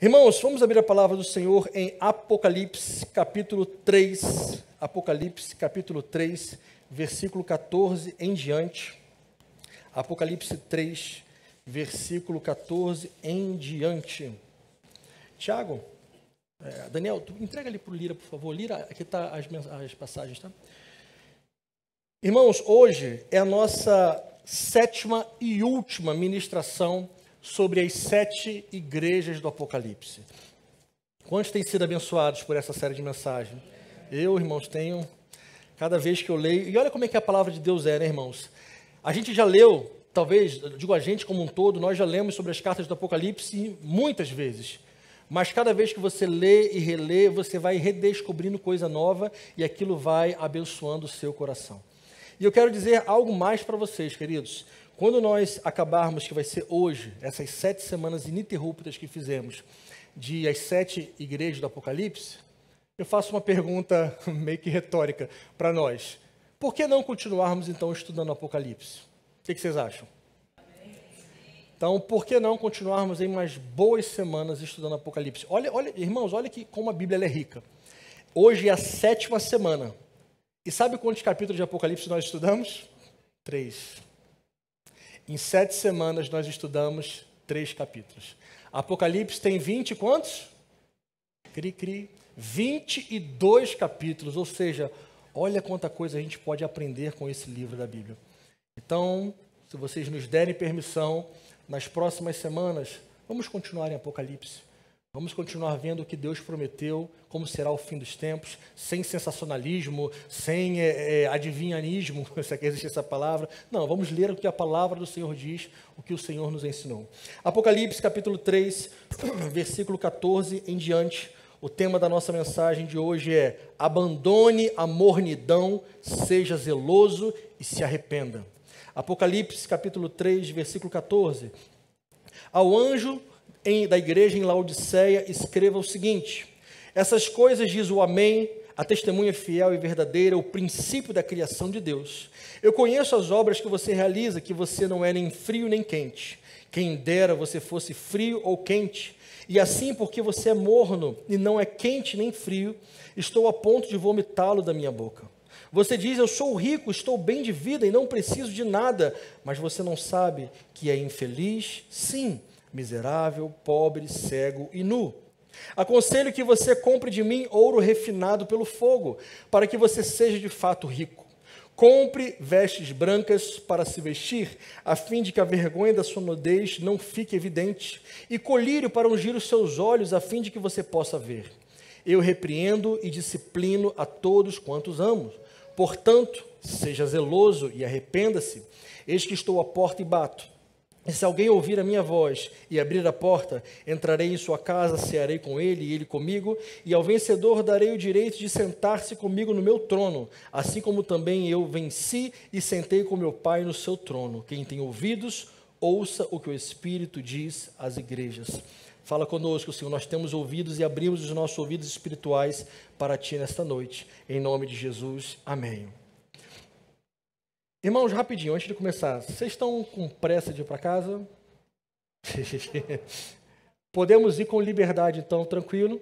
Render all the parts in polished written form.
Irmãos, vamos abrir a palavra do Senhor em Apocalipse, capítulo 3. Apocalipse, capítulo 3, versículo 14 em diante. Apocalipse 3, versículo 14 em diante. Tiago, Daniel, tu entrega ali para o Lira, por favor. Lira, aqui está as passagens, tá? Irmãos, hoje é a nossa sétima e última ministração sobre as 7 igrejas do Apocalipse. Quantos têm sido abençoados por essa série de mensagens? Eu, irmãos, tenho, cada vez que eu leio, e olha como é que a palavra de Deus é, né, irmãos? A gente já leu, talvez, digo a gente como um todo, nós já lemos sobre as cartas do Apocalipse muitas vezes, mas cada vez que você lê e relê, você vai redescobrindo coisa nova e aquilo vai abençoando o seu coração. E eu quero dizer algo mais para vocês, queridos. Quando nós acabarmos, que vai ser hoje, essas 7 semanas ininterruptas que fizemos, de as 7 igrejas do Apocalipse, eu faço uma pergunta meio que retórica para nós. Por que não continuarmos, então, estudando o Apocalipse? O que vocês acham? Então, por que não continuarmos em umas boas semanas estudando o Apocalipse? Olha, irmãos, olha como a Bíblia é rica. Hoje é a 7ª semana. E sabe quantos capítulos de Apocalipse nós estudamos? 3. Em 7 semanas nós estudamos 3 capítulos. Apocalipse tem 20 quantos? 22 capítulos, ou seja, olha quanta coisa a gente pode aprender com esse livro da Bíblia. Então, se vocês nos derem permissão, nas próximas semanas, vamos continuar em Apocalipse. Vamos continuar vendo o que Deus prometeu, como será o fim dos tempos, sem sensacionalismo, sem adivinhanismo, se é que existe essa palavra. Não, vamos ler o que a palavra do Senhor diz, o que o Senhor nos ensinou. Apocalipse, capítulo 3, versículo 14 em diante. O tema da nossa mensagem de hoje é: abandone a mornidão, seja zeloso e se arrependa. Apocalipse, capítulo 3, versículo 14. Ao anjo da igreja em Laodiceia, escreva o seguinte: essas coisas diz o Amém, a testemunha fiel e verdadeira, o princípio da criação de Deus. Eu conheço as obras que você realiza, que você não é nem frio nem quente. Quem dera você fosse frio ou quente. E assim, porque você é morno e não é quente nem frio, estou a ponto de vomitá-lo da minha boca. Você diz: eu sou rico, estou bem de vida e não preciso de nada, mas você não sabe que é infeliz? Sim, miserável, pobre, cego e nu. Aconselho que você compre de mim ouro refinado pelo fogo, para que você seja de fato rico. Compre vestes brancas para se vestir, a fim de que a vergonha da sua nudez não fique evidente, e colírio para ungir os seus olhos, a fim de que você possa ver. Eu repreendo e disciplino a todos quantos amo. Portanto, seja zeloso e arrependa-se. Eis que estou à porta e bato. E se alguém ouvir a minha voz e abrir a porta, entrarei em sua casa, cearei com ele e ele comigo, e ao vencedor darei o direito de sentar-se comigo no meu trono, assim como também eu venci e sentei com meu Pai no seu trono. Quem tem ouvidos, ouça o que o Espírito diz às igrejas. Fala conosco, Senhor, nós temos ouvidos e abrimos os nossos ouvidos espirituais para Ti nesta noite. Em nome de Jesus, amém. Irmãos, rapidinho, antes de começar, vocês estão com pressa de ir para casa? Podemos ir com liberdade, então, tranquilo?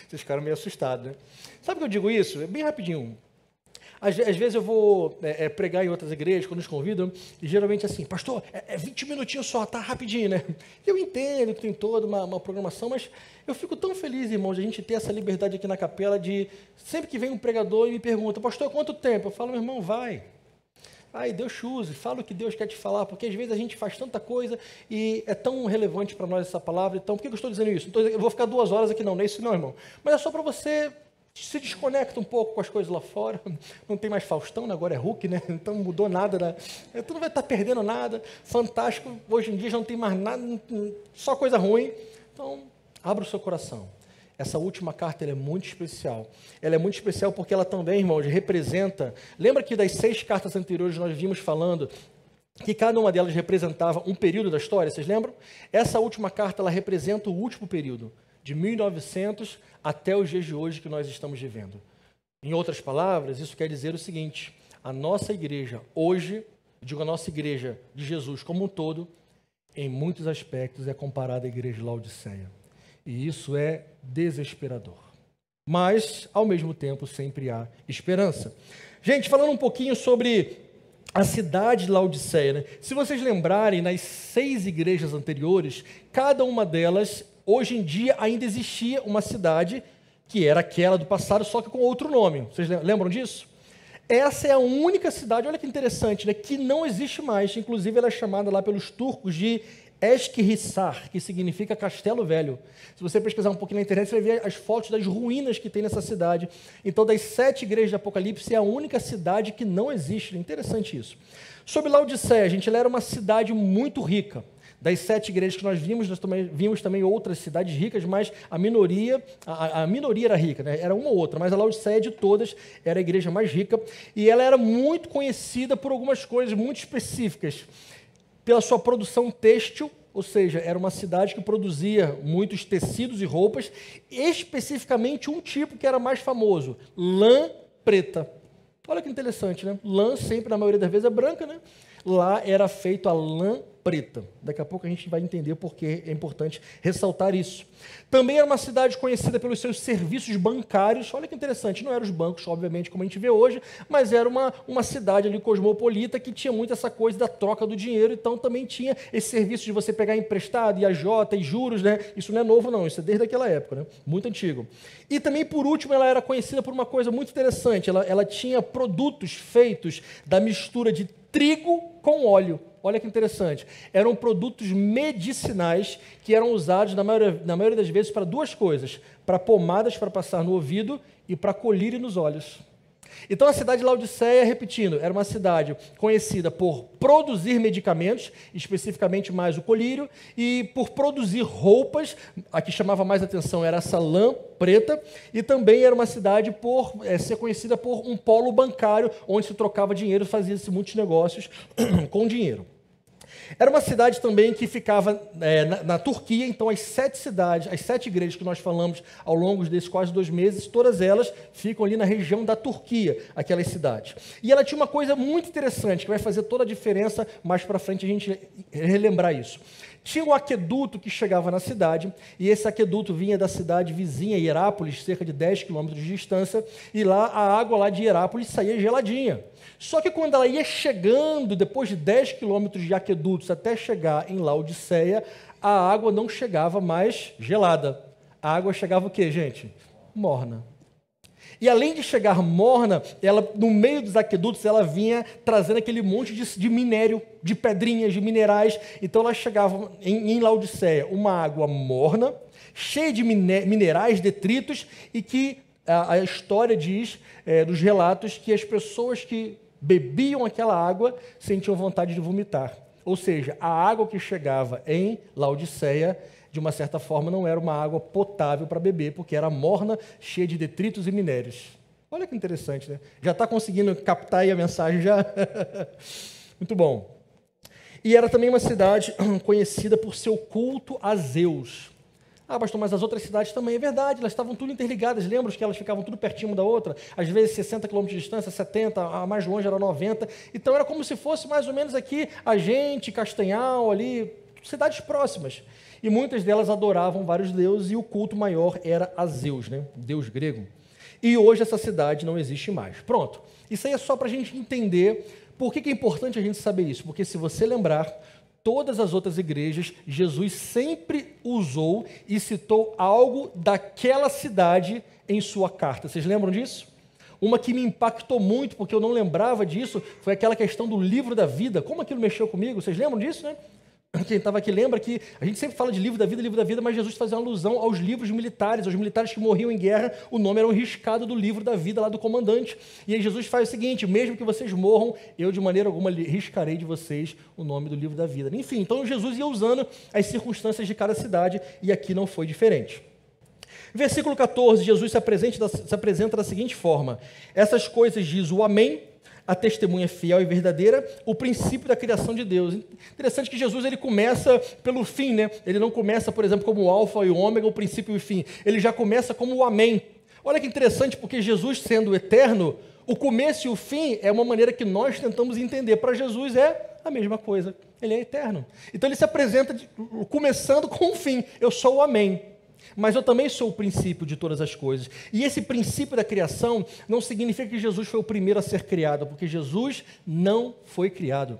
Vocês ficaram meio assustados, né? Sabe que eu digo isso? É bem rapidinho. Às vezes eu vou pregar em outras igrejas, quando nos convidam, e geralmente assim: pastor, 20 minutinhos só, tá rapidinho, né? Eu entendo que tem toda uma programação, mas eu fico tão feliz, irmãos, de a gente ter essa liberdade aqui na capela de, sempre que vem um pregador e me pergunta: pastor, quanto tempo? Eu falo: meu irmão, vai. Ai, Deus choose, fala o que Deus quer te falar, porque às vezes a gente faz tanta coisa e é tão relevante para nós essa palavra. Então, por que eu estou dizendo isso? Eu vou ficar 2 horas aqui, não é isso não, irmão. Mas é só para você se desconecta um pouco com as coisas lá fora. Não tem mais Faustão, agora é Hulk, né? Então não mudou nada, né? Tu não vai estar perdendo nada. Fantástico, hoje em dia já não tem mais nada, só coisa ruim. Então, abra o seu coração. Essa última carta ela é muito especial. Ela é muito especial porque ela também, irmãos, representa... Lembra que das 6 cartas anteriores nós vimos falando que cada uma delas representava um período da história, vocês lembram? Essa última carta ela representa o último período, de 1900 até os dias de hoje que nós estamos vivendo. Em outras palavras, isso quer dizer o seguinte: a nossa igreja hoje, digo a nossa igreja de Jesus como um todo, em muitos aspectos, é comparada à igreja de Laodiceia. E isso é desesperador. Mas, ao mesmo tempo, sempre há esperança. Gente, falando um pouquinho sobre a cidade de Laodiceia, né? Se vocês lembrarem, nas 6 igrejas anteriores, cada uma delas, hoje em dia, ainda existia uma cidade que era aquela do passado, só que com outro nome. Vocês lembram disso? Essa é a única cidade, olha que interessante, né, que não existe mais. Inclusive, ela é chamada lá pelos turcos de Esquirrissar, que significa Castelo Velho. Se você pesquisar um pouquinho na internet, você vai ver as fotos das ruínas que tem nessa cidade. Então, das 7 igrejas de Apocalipse, é a única cidade que não existe. Interessante isso. Sobre Laodiceia, gente, ela era uma cidade muito rica. Das 7 igrejas que nós vimos também outras cidades ricas, mas a minoria era rica, né? Era uma ou outra, mas a Laodiceia de todas era a igreja mais rica, e ela era muito conhecida por algumas coisas muito específicas. Pela sua produção têxtil, ou seja, era uma cidade que produzia muitos tecidos e roupas, especificamente um tipo que era mais famoso, lã preta. Olha que interessante, né? Lã sempre, na maioria das vezes, é branca, né? Lá era feito a lã preta. Daqui a pouco a gente vai entender por que é importante ressaltar isso. Também era uma cidade conhecida pelos seus serviços bancários. Olha que interessante, não eram os bancos, obviamente, como a gente vê hoje, mas era uma cidade ali cosmopolita que tinha muito essa coisa da troca do dinheiro, então também tinha esse serviço de você pegar emprestado, e agiota, e juros, né? Isso não é novo não, isso é desde aquela época, né? Muito antigo. E também, por último, ela era conhecida por uma coisa muito interessante, ela tinha produtos feitos da mistura de trigo com óleo. Olha que interessante. Eram produtos medicinais que eram usados, na maioria das vezes, para 2 coisas. Para pomadas para passar no ouvido e para colírio nos olhos. Então, a cidade de Laodiceia, repetindo, era uma cidade conhecida por produzir medicamentos, especificamente mais o colírio, e por produzir roupas. A que chamava mais atenção era essa lã preta, e também era uma cidade por ser conhecida por um polo bancário, onde se trocava dinheiro, fazia-se muitos negócios com dinheiro. Era uma cidade também que ficava na Turquia, então as 7 cidades, as 7 igrejas que nós falamos ao longo desses quase 2 meses, todas elas ficam ali na região da Turquia, aquelas cidades. E ela tinha uma coisa muito interessante, que vai fazer toda a diferença mais para frente a gente relembrar isso. Tinha um aqueduto que chegava na cidade, e esse aqueduto vinha da cidade vizinha, Hierápolis, cerca de 10 quilômetros de distância, e lá a água lá de Hierápolis saía geladinha. Só que quando ela ia chegando, depois de 10 quilômetros de aquedutos até chegar em Laodiceia, a água não chegava mais gelada. A água chegava o quê, gente? Morna. E além de chegar morna, ela, no meio dos aquedutos, ela vinha trazendo aquele monte de minério, de pedrinhas, de minerais. Então ela chegava em Laodiceia, uma água morna, cheia de minerais, detritos, e que a história diz, dos relatos, que as pessoas que bebiam aquela água sentiam vontade de vomitar. Ou seja, a água que chegava em Laodiceia, de uma certa forma, não era uma água potável para beber, porque era morna, cheia de detritos e minérios. Olha que interessante, né? Já está conseguindo captar aí a mensagem já? Muito bom. E era também uma cidade conhecida por seu culto a Zeus. Ah, pastor, mas as outras cidades também, é verdade, elas estavam tudo interligadas, lembra que elas ficavam tudo pertinho uma da outra? Às vezes 60 quilômetros de distância, 70, a mais longe era 90, então era como se fosse mais ou menos aqui, a gente, Castanhal, ali, cidades próximas. E muitas delas adoravam vários deuses, e o culto maior era a Zeus, né? Deus grego. E hoje essa cidade não existe mais. Pronto, isso aí é só para a gente entender por que é importante a gente saber isso, porque se você lembrar, todas as outras igrejas, Jesus sempre usou e citou algo daquela cidade em sua carta. Vocês lembram disso? Uma que me impactou muito, porque eu não lembrava disso, foi aquela questão do livro da vida. Como aquilo mexeu comigo? Vocês lembram disso, né? Quem estava aqui lembra que a gente sempre fala de livro da vida, mas Jesus fazia uma alusão aos livros militares, aos militares que morriam em guerra, o nome era um riscado do livro da vida lá do comandante. E aí Jesus faz o seguinte: mesmo que vocês morram, eu de maneira alguma riscarei de vocês o nome do livro da vida. Enfim, então Jesus ia usando as circunstâncias de cada cidade, e aqui não foi diferente. Versículo 14, Jesus se apresenta da seguinte forma: essas coisas diz o Amém, a testemunha fiel e verdadeira, o princípio da criação de Deus. Interessante que Jesus ele começa pelo fim, né? Ele não começa, por exemplo, como o alfa e o ômega, o princípio e o fim. Ele já começa como o amém. Olha que interessante, porque Jesus sendo eterno, o começo e o fim é uma maneira que nós tentamos entender. Para Jesus é a mesma coisa. Ele é eterno. Então ele se apresenta começando com um fim. Eu sou o Amém. Mas eu também sou o princípio de todas as coisas. E esse princípio da criação não significa que Jesus foi o primeiro a ser criado, porque Jesus não foi criado.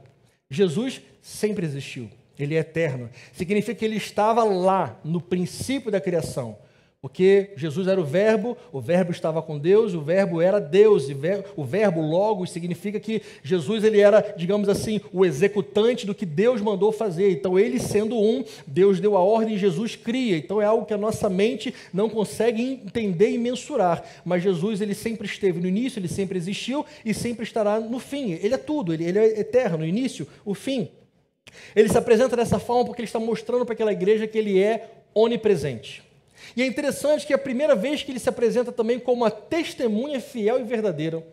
Jesus sempre existiu. Ele é eterno. Significa que ele estava lá, no princípio da criação. Porque Jesus era o verbo estava com Deus, o verbo era Deus, e o verbo logos significa que Jesus ele era, digamos assim, o executante do que Deus mandou fazer. Então ele sendo um, Deus deu a ordem e Jesus cria. Então é algo que a nossa mente não consegue entender e mensurar. Mas Jesus ele sempre esteve no início, ele sempre existiu e sempre estará no fim. Ele é tudo, ele é eterno, no início, o fim. Ele se apresenta dessa forma porque ele está mostrando para aquela igreja que ele é onipresente. E é interessante que é a primeira vez que ele se apresenta também como uma testemunha fiel e verdadeira.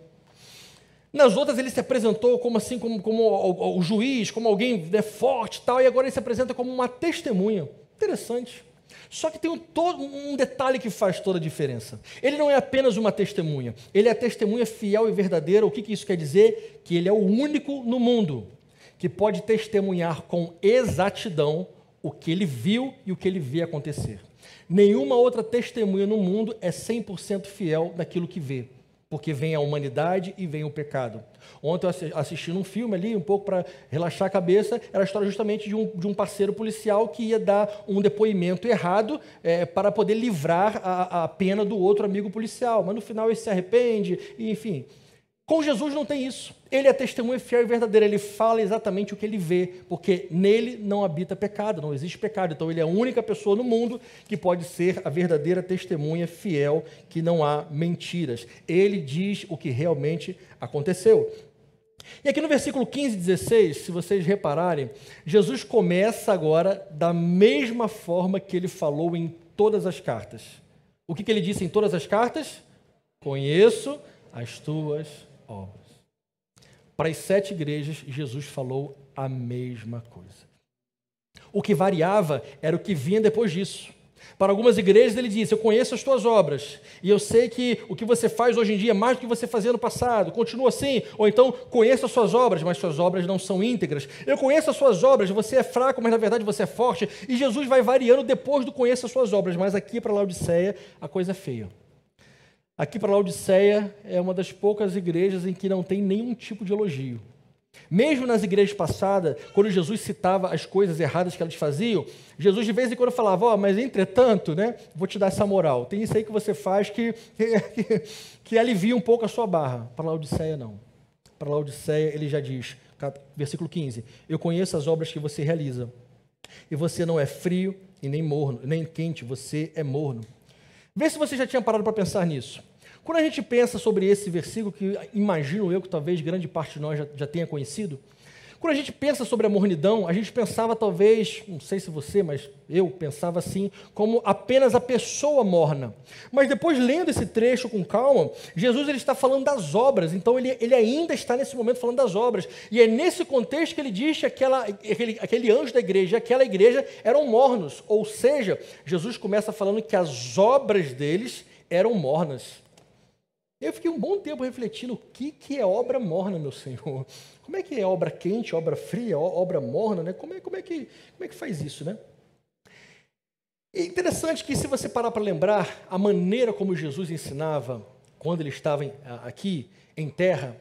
Nas outras ele se apresentou como assim, como o juiz, como alguém forte e tal, e agora ele se apresenta como uma testemunha. Interessante. Só que tem um detalhe que faz toda a diferença. Ele não é apenas uma testemunha, ele é a testemunha fiel e verdadeira. O que isso quer dizer? Que ele é o único no mundo que pode testemunhar com exatidão o que ele viu e o que ele vê acontecer. Nenhuma outra testemunha no mundo é 100% fiel naquilo que vê, porque vem a humanidade e vem o pecado. Ontem eu assisti um filme ali, um pouco para relaxar a cabeça, era a história justamente de um parceiro policial que ia dar um depoimento errado para poder livrar a pena do outro amigo policial, mas no final ele se arrepende, e, enfim. Com Jesus não tem isso. Ele é testemunha fiel e verdadeira. Ele fala exatamente o que ele vê, porque nele não habita pecado, não existe pecado. Então ele é a única pessoa no mundo que pode ser a verdadeira testemunha fiel, que não há mentiras. Ele diz o que realmente aconteceu. E aqui no versículo 15 e 16, se vocês repararem, Jesus começa agora da mesma forma que ele falou em todas as cartas. O que ele disse em todas as cartas? Conheço as tuas obras. Para as 7 igrejas, Jesus falou a mesma coisa. O que variava era o que vinha depois disso. Para algumas igrejas ele disse, eu conheço as tuas obras, e eu sei que o que você faz hoje em dia é mais do que você fazia no passado, continua assim, ou então conheço as suas obras, mas suas obras não são íntegras. Eu conheço as suas obras, você é fraco, mas na verdade você é forte, e Jesus vai variando depois do conheço as suas obras, mas aqui para Laodiceia a coisa é feia. Aqui para Laodiceia é uma das poucas igrejas em que não tem nenhum tipo de elogio. Mesmo nas igrejas passadas, quando Jesus citava as coisas erradas que elas faziam, Jesus de vez em quando falava, mas entretanto, vou te dar essa moral, tem isso aí que você faz que alivia um pouco a sua barra. Para Laodiceia não. Para Laodiceia ele já diz, versículo 15, eu conheço as obras que você realiza, e você não é frio e nem morno, nem quente, você é morno. Vê se você já tinha parado para pensar nisso. Quando a gente pensa sobre esse versículo, que imagino eu que talvez grande parte de nós já tenha conhecido, quando a gente pensa sobre a mornidão, a gente pensava talvez, não sei se você, mas eu pensava assim, como apenas a pessoa morna. Mas depois, lendo esse trecho com calma, Jesus ele está falando das obras, então ele ainda está nesse momento falando das obras. E é nesse contexto que ele diz que aquele anjo da igreja, aquela igreja eram mornos, ou seja, Jesus começa falando que as obras deles eram mornas. Eu fiquei um bom tempo refletindo o que é obra morna, meu Senhor. Como é que é obra quente, obra fria, obra morna, Como é que faz isso, É interessante que se você parar para lembrar a maneira como Jesus ensinava quando ele estava aqui em terra,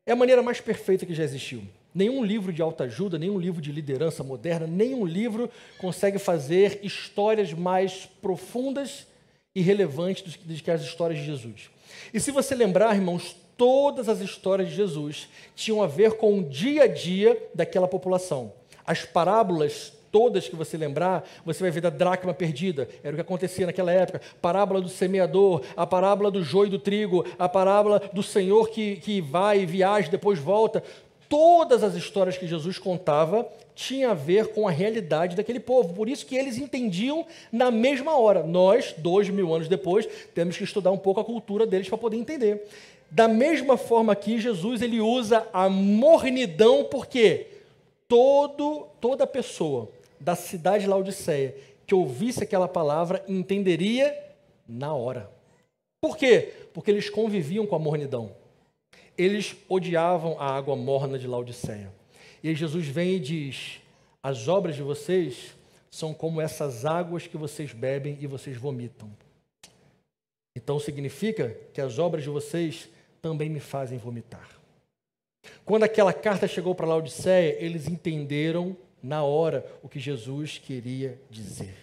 é a maneira mais perfeita que já existiu. Nenhum livro de autoajuda, nenhum livro de liderança moderna, nenhum livro consegue fazer histórias mais profundas e relevantes do que as histórias de Jesus. E se você lembrar, irmãos, todas as histórias de Jesus tinham a ver com o dia a dia daquela população. As parábolas todas que você lembrar, você vai ver da dracma perdida, era o que acontecia naquela época, parábola do semeador, a parábola do joio e do trigo, a parábola do Senhor que vai e viaja, depois volta. Todas as histórias que Jesus contava tinham a ver com a realidade daquele povo. Por isso que eles entendiam na mesma hora. Nós, 2000 anos depois, temos que estudar um pouco a cultura deles para poder entender. Da mesma forma que Jesus ele usa a mornidão, porque toda pessoa da cidade de Laodiceia que ouvisse aquela palavra entenderia na hora. Por quê? Porque eles conviviam com a mornidão. Eles odiavam a água morna de Laodiceia. E aí Jesus vem e diz: as obras de vocês são como essas águas que vocês bebem e vocês vomitam. Então significa que as obras de vocês também me fazem vomitar. Quando aquela carta chegou para Laodiceia, eles entenderam na hora o que Jesus queria dizer.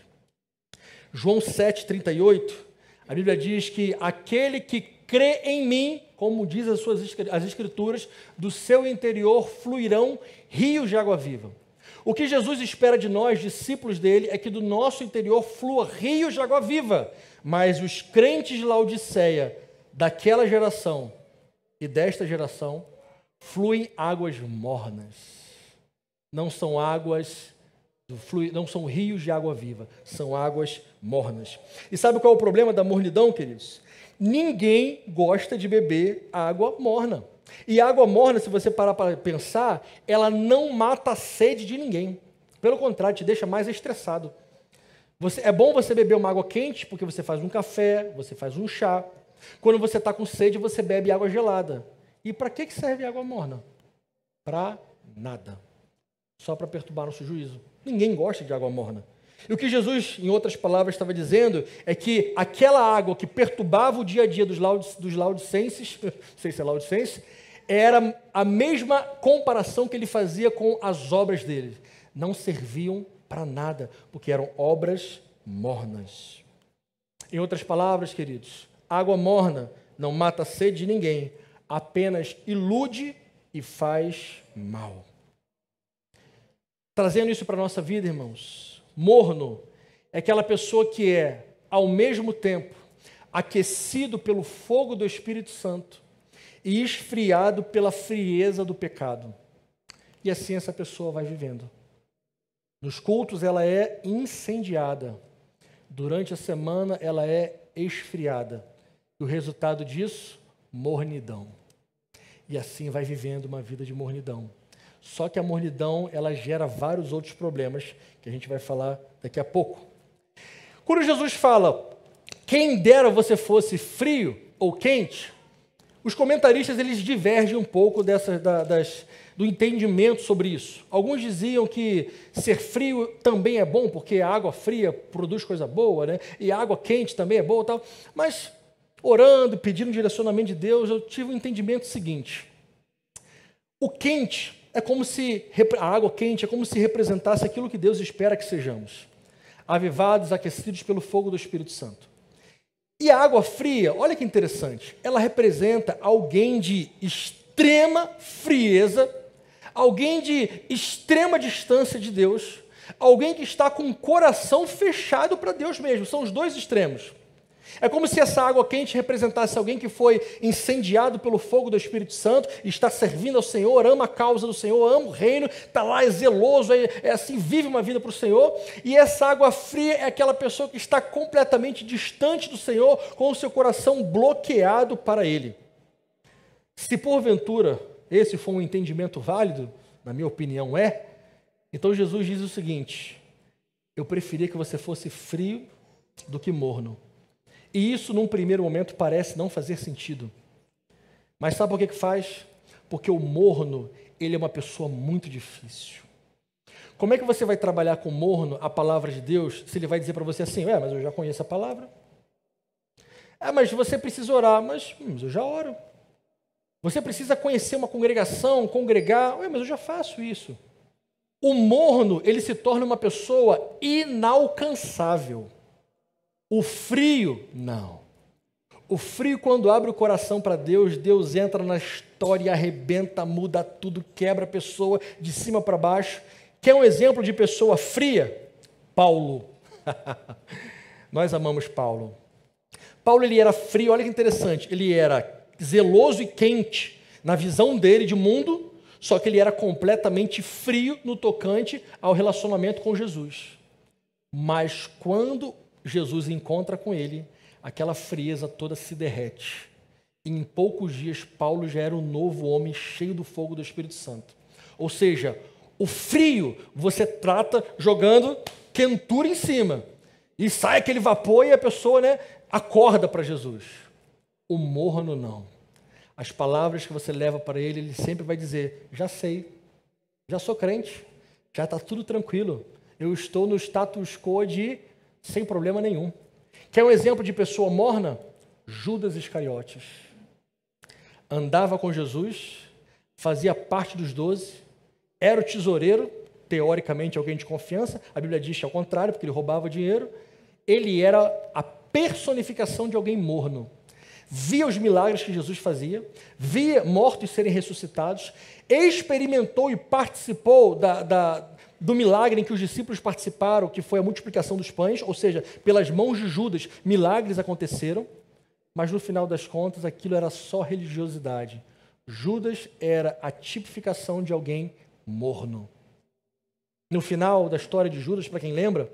João 7,38, a Bíblia diz que aquele que crê em mim, como diz as Escrituras, do seu interior fluirão rios de água viva. O que Jesus espera de nós, discípulos dele, é que do nosso interior flua rios de água viva. Mas os crentes de Laodiceia, daquela geração e desta geração, fluem águas mornas. Não são águas, não são rios de água viva, são águas mornas. E sabe qual é o problema da mornidão, queridos? Ninguém gosta de beber água morna. E a água morna, se você parar para pensar, ela não mata a sede de ninguém. Pelo contrário, te deixa mais estressado. É bom você beber uma água quente, porque você faz um café, você faz um chá. Quando você está com sede, você bebe água gelada. E para que serve água morna? Para nada. Só para perturbar nosso juízo. Ninguém gosta de água morna. E o que Jesus, em outras palavras, estava dizendo é que aquela água que perturbava o dia a dia dos laudicenses, não sei se é laudicense, era a mesma comparação que ele fazia com as obras dele. Não serviam para nada, porque eram obras mornas. Em outras palavras, queridos, água morna não mata a sede de ninguém, apenas ilude e faz mal. Trazendo isso para a nossa vida, irmãos, morno é aquela pessoa que é, ao mesmo tempo, aquecido pelo fogo do Espírito Santo e esfriado pela frieza do pecado. E assim essa pessoa vai vivendo. Nos cultos ela é incendiada. Durante a semana ela é esfriada. E o resultado disso, mornidão. E assim vai vivendo uma vida de mornidão. Só que a mornidão, ela gera vários outros problemas que a gente vai falar daqui a pouco. Quando Jesus fala, quem dera você fosse frio ou quente, os comentaristas eles divergem um pouco do entendimento sobre isso. Alguns diziam que ser frio também é bom, porque a água fria produz coisa boa, né? E a água quente também é boa e tal. Mas, orando, pedindo direcionamento de Deus, eu tive um entendimento seguinte. O quente é como se, a água quente é como se representasse aquilo que Deus espera que sejamos. Avivados, aquecidos pelo fogo do Espírito Santo. E a água fria, olha que interessante, ela representa alguém de extrema frieza, alguém de extrema distância de Deus, alguém que está com o coração fechado para Deus mesmo. São os dois extremos. É como se essa água quente representasse alguém que foi incendiado pelo fogo do Espírito Santo, está servindo ao Senhor, ama a causa do Senhor, ama o reino, está lá, é zeloso, é assim, vive uma vida para o Senhor. E essa água fria é aquela pessoa que está completamente distante do Senhor, com o seu coração bloqueado para Ele. Se porventura esse for um entendimento válido, na minha opinião então Jesus diz o seguinte, eu preferia que você fosse frio do que morno. E isso, num primeiro momento, parece não fazer sentido. Mas sabe por que faz? Porque o morno, ele é uma pessoa muito difícil. Como é que você vai trabalhar com morno a palavra de Deus, se ele vai dizer para você assim, mas eu já conheço a palavra. Mas você precisa orar, mas eu já oro. Você precisa conhecer uma congregação, congregar, mas eu já faço isso. O morno, ele se torna uma pessoa inalcançável. O frio, não. O frio, quando abre o coração para Deus, Deus entra na história, arrebenta, muda tudo, quebra a pessoa de cima para baixo. Quer um exemplo de pessoa fria? Paulo. Nós amamos Paulo. Paulo, ele era frio, olha que interessante, ele era zeloso e quente na visão dele de mundo, só que ele era completamente frio no tocante ao relacionamento com Jesus. Mas quando Jesus encontra com ele, aquela frieza toda se derrete. E em poucos dias, Paulo já era um novo homem cheio do fogo do Espírito Santo. Ou seja, o frio você trata jogando quentura em cima. E sai aquele vapor e a pessoa acorda para Jesus. O morno não. As palavras que você leva para ele, ele sempre vai dizer, já sei. já sou crente, já está tudo tranquilo. Eu estou no status quo de sem problema nenhum. Quer um exemplo de pessoa morna? Judas Iscariotes. Andava com Jesus, fazia parte dos 12, era o tesoureiro, teoricamente alguém de confiança, a Bíblia diz que ao contrário, porque ele roubava dinheiro. Ele era a personificação de alguém morno. Via os milagres que Jesus fazia, via mortos serem ressuscitados, experimentou e participou do milagre em que os discípulos participaram, que foi a multiplicação dos pães, ou seja, pelas mãos de Judas, milagres aconteceram, mas no final das contas aquilo era só religiosidade. Judas era a tipificação de alguém morno. No final da história de Judas, para quem lembra,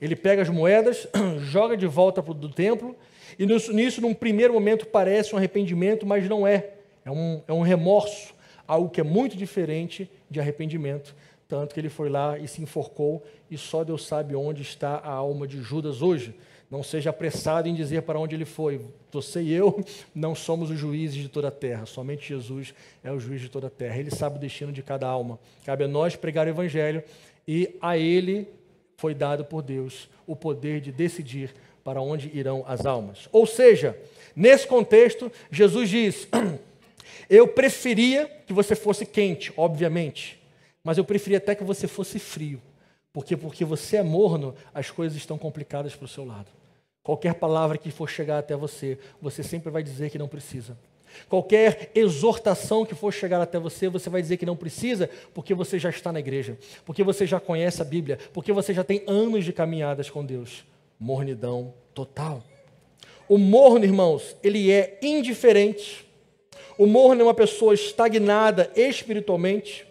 ele pega as moedas, joga de volta do templo, e nisso, num primeiro momento, parece um arrependimento, mas não é. É um remorso, algo que é muito diferente de arrependimento. Tanto que ele foi lá e se enforcou, e só Deus sabe onde está a alma de Judas hoje. Não seja apressado em dizer para onde ele foi. Você e eu não somos os juízes de toda a terra, somente Jesus é o juiz de toda a terra. Ele sabe o destino de cada alma. Cabe a nós pregar o evangelho, e a ele foi dado por Deus o poder de decidir para onde irão as almas. Ou seja, nesse contexto, Jesus diz: eu preferia que você fosse quente, obviamente, mas eu preferia até que você fosse frio, porque você é morno, as coisas estão complicadas para o seu lado. Qualquer palavra que for chegar até você, você sempre vai dizer que não precisa. Qualquer exortação que for chegar até você, você vai dizer que não precisa, porque você já está na igreja, porque você já conhece a Bíblia, porque você já tem anos de caminhadas com Deus. Mornidão total. O morno, irmãos, ele é indiferente. O morno é uma pessoa estagnada espiritualmente.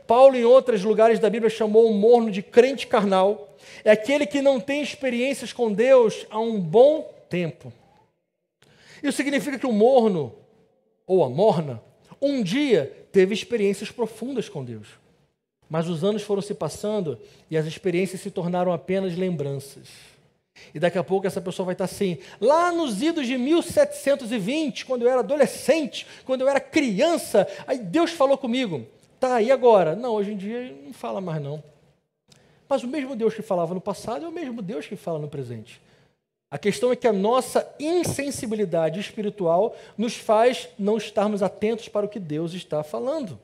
Paulo, em outros lugares da Bíblia, chamou o morno de crente carnal. É aquele que não tem experiências com Deus há um bom tempo. Isso significa que o morno, ou a morna, um dia teve experiências profundas com Deus. Mas os anos foram se passando e as experiências se tornaram apenas lembranças. E daqui a pouco essa pessoa vai estar assim: lá nos idos de 1720, quando eu era adolescente, quando eu era criança, aí Deus falou comigo. Tá, e agora? Não, hoje em dia não fala mais não. Mas o mesmo Deus que falava no passado é o mesmo Deus que fala no presente. A questão é que a nossa insensibilidade espiritual nos faz não estarmos atentos para o que Deus está falando.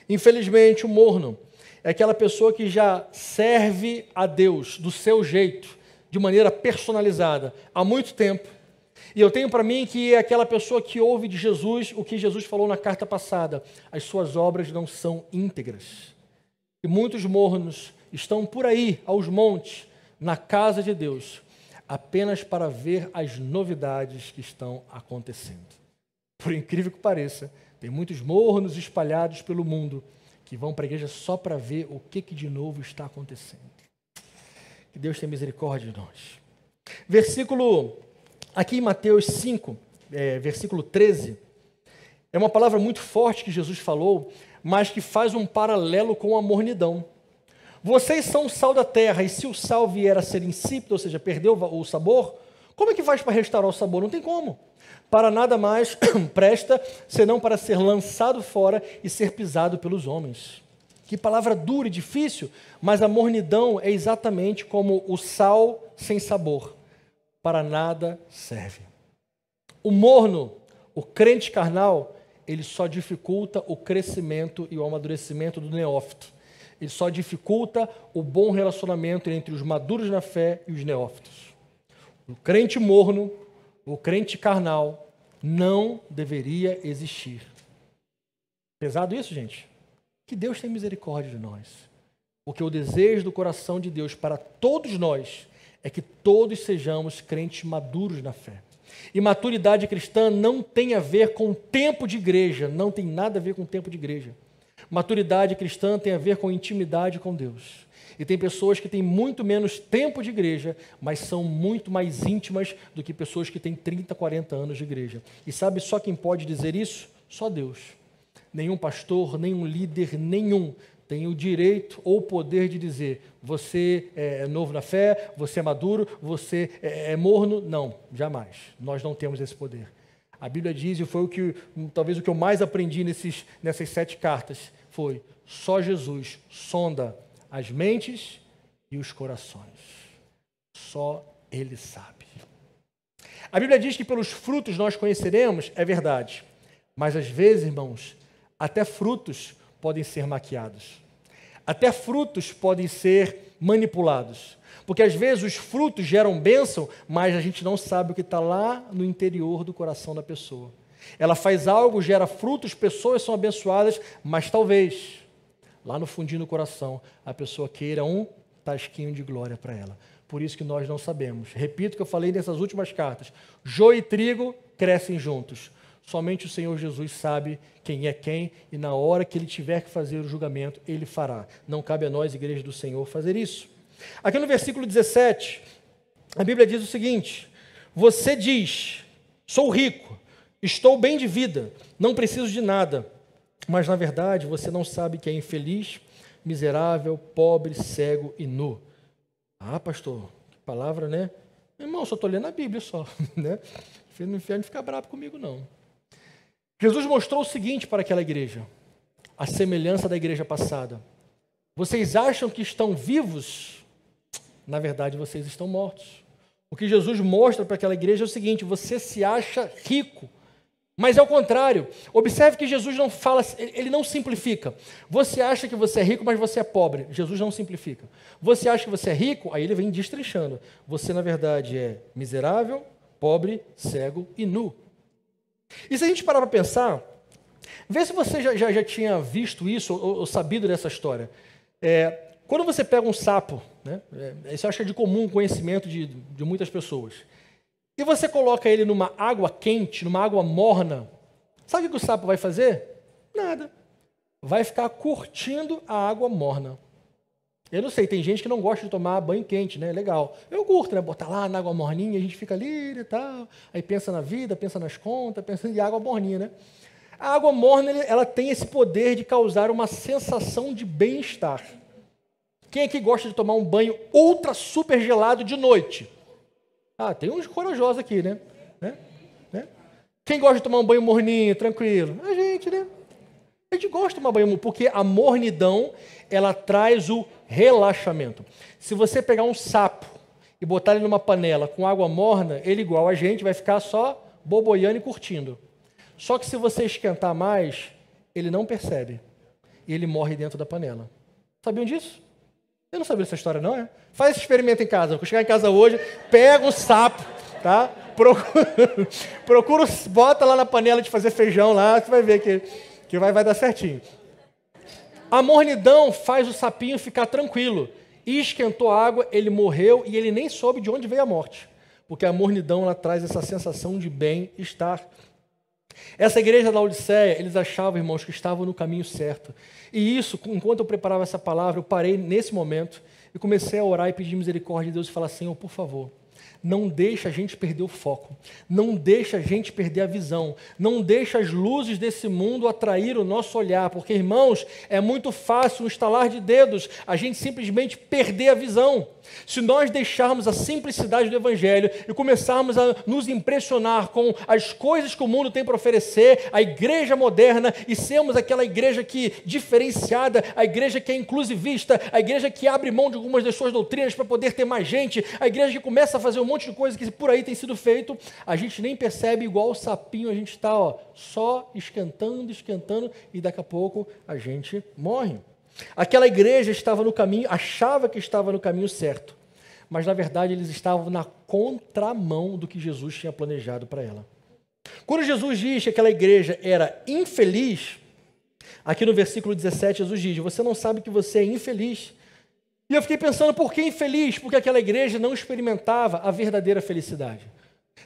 Infelizmente, o morno é aquela pessoa que já serve a Deus do seu jeito, de maneira personalizada, há muito tempo. E eu tenho para mim que é aquela pessoa que ouve de Jesus o que Jesus falou na carta passada: as suas obras não são íntegras. E muitos mornos estão por aí, aos montes, na casa de Deus, apenas para ver as novidades que estão acontecendo. Por incrível que pareça, tem muitos mornos espalhados pelo mundo que vão para a igreja só para ver o que de novo está acontecendo. Que Deus tenha misericórdia de nós. Versículo, aqui em Mateus 5, versículo 13, é uma palavra muito forte que Jesus falou, mas que faz um paralelo com a mornidão. Vocês são o sal da terra, e se o sal vier a ser insípido, ou seja, perdeu o sabor, como é que faz para restaurar o sabor? Não tem como. Para nada mais presta, senão para ser lançado fora e ser pisado pelos homens. Que palavra dura e difícil, mas a mornidão é exatamente como o sal sem sabor. Para nada serve. O morno, o crente carnal, ele só dificulta o crescimento e o amadurecimento do neófito. Ele só dificulta o bom relacionamento entre os maduros na fé e os neófitos. O crente morno, o crente carnal, não deveria existir. Pesado isso, gente? Que Deus tenha misericórdia de nós. Porque o desejo do coração de Deus para todos nós é que todos sejamos crentes maduros na fé. E maturidade cristã não tem a ver com tempo de igreja, não tem nada a ver com tempo de igreja. Maturidade cristã tem a ver com intimidade com Deus. E tem pessoas que têm muito menos tempo de igreja, mas são muito mais íntimas do que pessoas que têm 30, 40 anos de igreja. E sabe só quem pode dizer isso? Só Deus. Nenhum pastor, nenhum líder, nenhum tem o direito ou o poder de dizer: você é novo na fé, você é maduro, você é morno. Não, jamais. Nós não temos esse poder. A Bíblia diz, e foi talvez o que eu mais aprendi nessas 7 cartas, foi: Só Jesus sonda as mentes e os corações. Só Ele sabe. A Bíblia diz que pelos frutos nós conheceremos, é verdade. Mas às vezes, irmãos, até frutos podem ser maquiados. Até frutos podem ser manipulados. Porque às vezes os frutos geram bênção, mas a gente não sabe o que está lá no interior do coração da pessoa. Ela faz algo, gera frutos, pessoas são abençoadas, mas talvez, lá no fundinho do coração, a pessoa queira um tasquinho de glória para ela. Por isso que nós não sabemos. Repito o que eu falei nessas últimas cartas. Joio e trigo crescem juntos. Somente o Senhor Jesus sabe quem é quem e na hora que Ele tiver que fazer o julgamento, Ele fará. Não cabe a nós, igreja do Senhor, fazer isso. Aqui no versículo 17, a Bíblia diz o seguinte: você diz, sou rico, estou bem de vida, não preciso de nada, mas na verdade você não sabe que é infeliz, miserável, pobre, cego e nu. Ah, pastor, que palavra, né? Irmão, só estou lendo a Bíblia só, né? No inferno não fica bravo comigo, não. Jesus mostrou o seguinte para aquela igreja, a semelhança da igreja passada. Vocês acham que estão vivos? Na verdade, vocês estão mortos. O que Jesus mostra para aquela igreja é o seguinte: você se acha rico, mas é o contrário. Observe que Jesus não fala, ele não simplifica. Você acha que você é rico, mas você é pobre. Jesus não simplifica. Você acha que você é rico, aí ele vem destrinchando. Você, na verdade, é miserável, pobre, cego e nu. E se a gente parar para pensar, vê se você já tinha visto isso ou sabido dessa história. Quando você pega um sapo, né, isso eu acho que é de comum conhecimento de muitas pessoas, e você coloca ele numa água quente, numa água morna, sabe o que o sapo vai fazer? Nada. Vai ficar curtindo a água morna. Eu não sei, tem gente que não gosta de tomar banho quente, né? Legal. Eu curto, né? Botar lá na água morninha, a gente fica ali e tal, aí pensa na vida, pensa nas contas, pensa em água morninha, né? A água morna, ela tem esse poder de causar uma sensação de bem-estar. Quem aqui gosta de tomar um banho ultra super gelado de noite? Ah, tem uns corajosos aqui, né? Quem gosta de tomar um banho morninho, tranquilo? A gente, né? A gente gosta de tomar banho, porque a mornidão, ela traz o relaxamento. Se você pegar um sapo e botar ele numa panela com água morna, ele igual a gente vai ficar só boboiando e curtindo. Só que se você esquentar mais, ele não percebe. E ele morre dentro da panela. Sabiam disso? Eu não sabia dessa história, não, é? Faz esse experimento em casa. Vou chegar em casa hoje, pega um sapo, tá? Procura, bota lá na panela de fazer feijão lá, você vai ver que vai dar certinho. A mornidão faz o sapinho ficar tranquilo. E esquentou a água, ele morreu e ele nem soube de onde veio a morte. Porque a mornidão, ela traz essa sensação de bem-estar. Essa igreja da Laodiceia, eles achavam, irmãos, que estavam no caminho certo. E isso, enquanto eu preparava essa palavra, eu parei nesse momento e comecei a orar e pedir misericórdia de Deus e falar: Senhor, por favor, não deixa a gente perder o foco, não deixa a gente perder a visão, não deixa as luzes desse mundo atrair o nosso olhar, porque, irmãos, é muito fácil, um estalar de dedos, a gente simplesmente perder a visão. Se nós deixarmos a simplicidade do Evangelho e começarmos a nos impressionar com as coisas que o mundo tem para oferecer, a igreja moderna, e sermos aquela igreja que diferenciada, a igreja que é inclusivista, a igreja que abre mão de algumas das suas doutrinas para poder ter mais gente, a igreja que começa a fazer um monte de coisa que por aí tem sido feito, a gente nem percebe, igual o sapinho, a gente está só esquentando, e daqui a pouco a gente morre. Aquela igreja estava no caminho, achava que estava no caminho certo, mas na verdade eles estavam na contramão do que Jesus tinha planejado para ela. Quando Jesus diz que aquela igreja era infeliz, aqui no versículo 17 Jesus diz: você não sabe que você é infeliz. E eu fiquei pensando, por que infeliz? Porque aquela igreja não experimentava a verdadeira felicidade.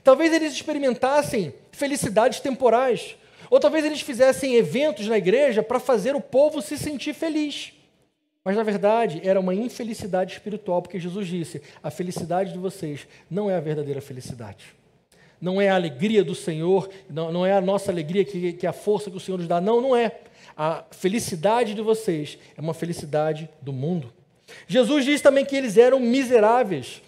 Talvez eles experimentassem felicidades temporais, ou talvez eles fizessem eventos na igreja para fazer o povo se sentir feliz. Mas, na verdade, era uma infelicidade espiritual, porque Jesus disse: a felicidade de vocês não é a verdadeira felicidade. Não é a alegria do Senhor, não é a nossa alegria que é a força que o Senhor nos dá. Não é. A felicidade de vocês é uma felicidade do mundo. Jesus disse também que eles eram miseráveis.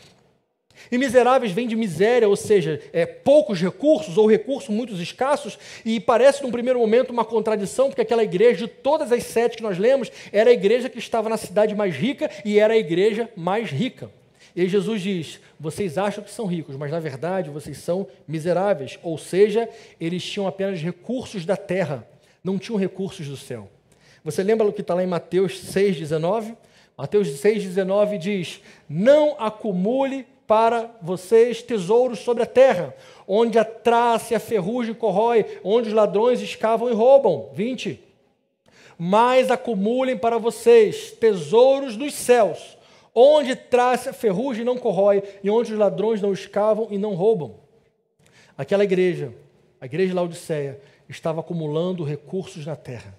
E miseráveis vem de miséria, ou seja, poucos recursos ou recursos muito escassos, e parece num primeiro momento uma contradição, porque aquela igreja, de todas as 7 que nós lemos, era a igreja que estava na cidade mais rica e era a igreja mais rica. E aí Jesus diz, vocês acham que são ricos, mas na verdade vocês são miseráveis, ou seja, eles tinham apenas recursos da terra, não tinham recursos do céu. Você lembra o que está lá em Mateus 6,19? Mateus 6,19 diz, não acumule para vocês tesouros sobre a terra, onde a traça e a ferrugem corrói, onde os ladrões escavam e roubam. 20. Mas acumulem para vocês tesouros nos céus, onde traça, ferrugem não corrói, e onde os ladrões não escavam e não roubam. Aquela igreja, a igreja de Laodiceia, estava acumulando recursos na terra.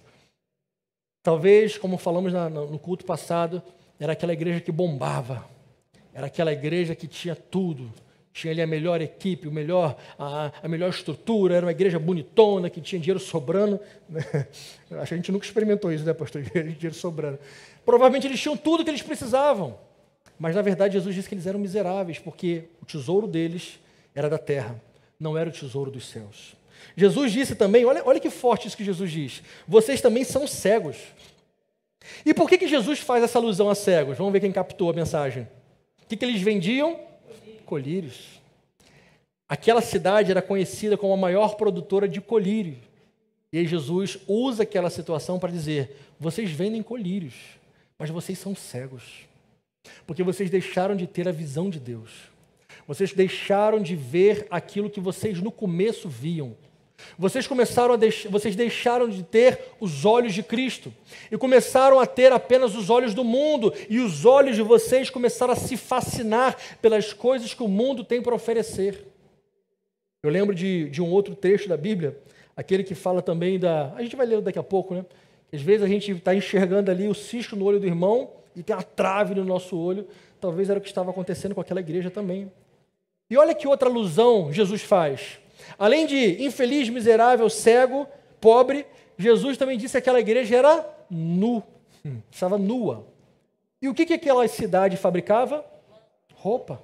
Talvez, como falamos no culto passado, era aquela igreja que bombava, era aquela igreja que tinha tudo, tinha ali a melhor equipe, a melhor estrutura, era uma igreja bonitona, que tinha dinheiro sobrando. Acho que a gente nunca experimentou isso, né, pastor? Dinheiro sobrando. Provavelmente eles tinham tudo que eles precisavam, mas na verdade Jesus disse que eles eram miseráveis, porque o tesouro deles era da terra, não era o tesouro dos céus. Jesus disse também, olha que forte isso que Jesus diz, vocês também são cegos. E por que Jesus faz essa alusão a cegos? Vamos ver quem captou a mensagem. O que eles vendiam? Colírios. Aquela cidade era conhecida como a maior produtora de colírio. E aí Jesus usa aquela situação para dizer, vocês vendem colírios, mas vocês são cegos. Porque vocês deixaram de ter a visão de Deus. Vocês deixaram de ver aquilo que vocês no começo viam. Vocês deixaram de ter os olhos de Cristo e começaram a ter apenas os olhos do mundo, e os olhos de vocês começaram a se fascinar pelas coisas que o mundo tem para oferecer. Eu lembro de um outro trecho da Bíblia, aquele que fala também a gente vai ler daqui a pouco, né? Às vezes a gente está enxergando ali o cisco no olho do irmão e tem uma trave no nosso olho. Talvez era o que estava acontecendo com aquela igreja também. E olha que outra alusão Jesus faz. Além de infeliz, miserável, cego, pobre, Jesus também disse que aquela igreja era estava nua. E o que aquela cidade fabricava? Roupa.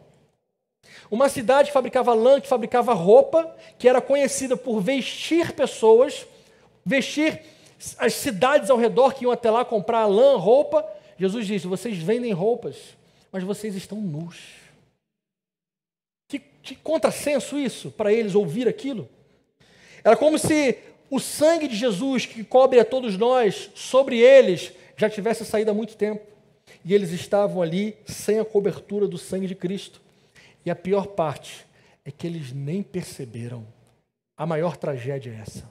Uma cidade que fabricava lã, que fabricava roupa, que era conhecida por vestir pessoas, vestir as cidades ao redor que iam até lá comprar lã, roupa. Jesus disse, vocês vendem roupas, mas vocês estão nus. Que contrassenso isso, para eles ouvir aquilo. Era como se o sangue de Jesus, que cobre a todos nós, sobre eles, já tivesse saído há muito tempo. E eles estavam ali sem a cobertura do sangue de Cristo. E a pior parte é que eles nem perceberam. A maior tragédia é essa.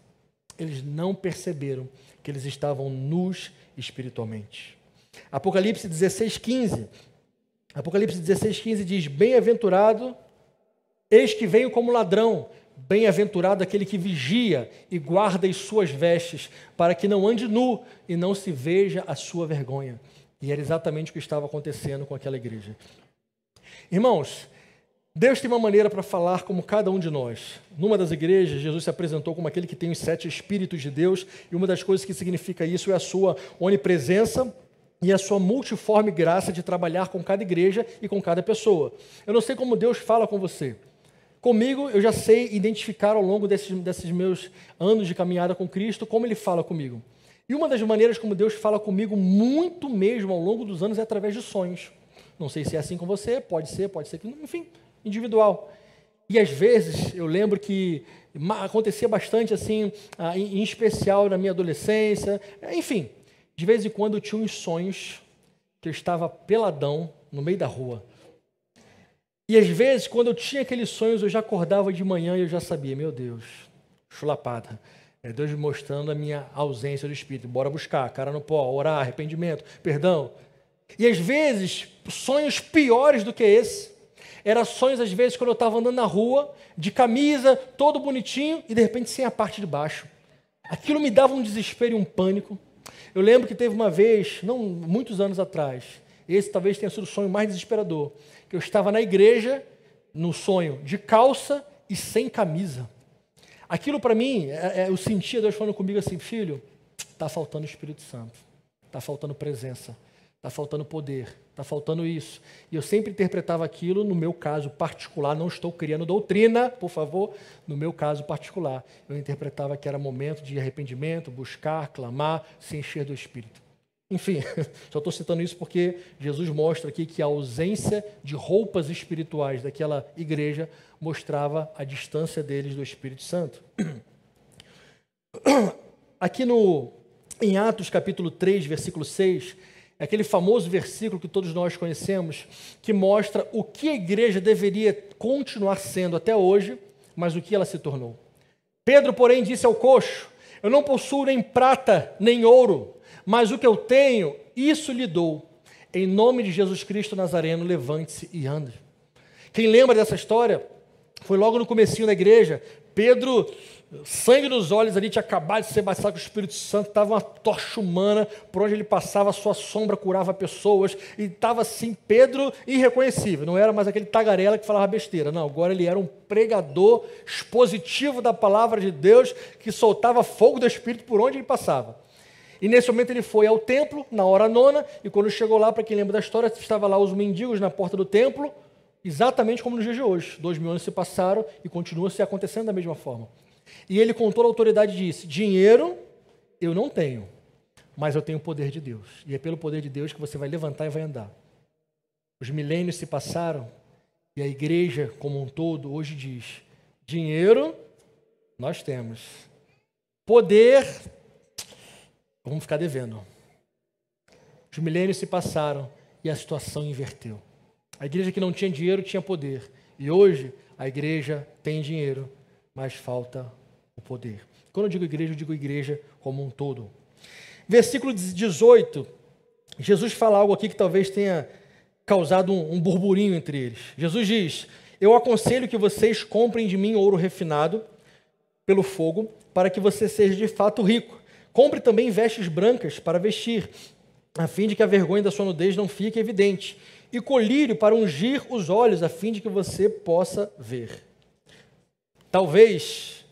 Eles não perceberam que eles estavam nus espiritualmente. Apocalipse 16:15. Apocalipse 16:15 diz, bem-aventurado, eis que venho como ladrão, bem-aventurado aquele que vigia e guarda as suas vestes, para que não ande nu e não se veja a sua vergonha. E era exatamente o que estava acontecendo com aquela igreja. Irmãos, Deus tem uma maneira para falar como cada um de nós. Numa das igrejas, Jesus se apresentou como aquele que tem os 7 Espíritos de Deus, e uma das coisas que significa isso é a sua onipresença e a sua multiforme graça de trabalhar com cada igreja e com cada pessoa. Eu não sei como Deus fala com você. Comigo, eu já sei identificar ao longo desses meus anos de caminhada com Cristo como Ele fala comigo. E uma das maneiras como Deus fala comigo muito mesmo ao longo dos anos é através de sonhos. Não sei se é assim com você, pode ser que não, enfim, individual. E às vezes, eu lembro que acontecia bastante assim, em especial na minha adolescência, enfim, de vez em quando eu tinha uns sonhos que eu estava peladão no meio da rua. E às vezes, quando eu tinha aqueles sonhos, eu já acordava de manhã e eu já sabia, meu Deus, chulapada. É Deus me mostrando a minha ausência do Espírito. Bora buscar, cara no pó, orar, arrependimento, perdão. E às vezes, sonhos piores do que esse. Eram sonhos, às vezes, quando eu estava andando na rua, de camisa, todo bonitinho, e de repente sem a parte de baixo. Aquilo me dava um desespero e um pânico. Eu lembro que teve uma vez, não muitos anos atrás, esse talvez tenha sido o sonho mais desesperador, que eu estava na igreja, no sonho, de calça e sem camisa. Aquilo para mim, eu sentia Deus falando comigo assim, filho, está faltando o Espírito Santo, está faltando presença, está faltando poder, está faltando isso. E eu sempre interpretava aquilo, no meu caso particular, não estou criando doutrina, por favor, no meu caso particular. Eu interpretava que era momento de arrependimento, buscar, clamar, se encher do Espírito. Enfim, só estou citando isso porque Jesus mostra aqui que a ausência de roupas espirituais daquela igreja mostrava a distância deles do Espírito Santo. Aqui em Atos capítulo 3, versículo 6, é aquele famoso versículo que todos nós conhecemos, que mostra o que a igreja deveria continuar sendo até hoje, mas o que ela se tornou. Pedro, porém, disse ao coxo: eu não possuo nem prata nem ouro, mas o que eu tenho, isso lhe dou. Em nome de Jesus Cristo Nazareno, levante-se e ande. Quem lembra dessa história? Foi logo no comecinho da igreja. Pedro, sangue nos olhos ali, tinha acabado de ser batizado com o Espírito Santo, estava uma tocha humana, por onde ele passava, a sua sombra curava pessoas, e estava assim, Pedro irreconhecível, não era mais aquele tagarela que falava besteira, não, agora ele era um pregador expositivo da palavra de Deus, que soltava fogo do Espírito por onde ele passava. E nesse momento ele foi ao templo, na hora nona, e quando chegou lá, para quem lembra da história, estava lá os mendigos na porta do templo, exatamente como nos dias de hoje. 2000 anos se passaram e continua se acontecendo da mesma forma. E ele com toda a autoridade disse: dinheiro eu não tenho, mas eu tenho o poder de Deus. E é pelo poder de Deus que você vai levantar e vai andar. Os milênios se passaram e a igreja como um todo hoje diz: dinheiro nós temos, poder vamos ficar devendo. Os milênios se passaram e a situação inverteu. A igreja que não tinha dinheiro tinha poder. E hoje a igreja tem dinheiro, mas falta o poder. Quando eu digo igreja como um todo. Versículo 18, Jesus fala algo aqui que talvez tenha causado um burburinho entre eles. Jesus diz: eu aconselho que vocês comprem de mim ouro refinado pelo fogo, para que você seja de fato rico. Compre também vestes brancas para vestir, a fim de que a vergonha da sua nudez não fique evidente, e colírio para ungir os olhos, a fim de que você possa ver. Talvez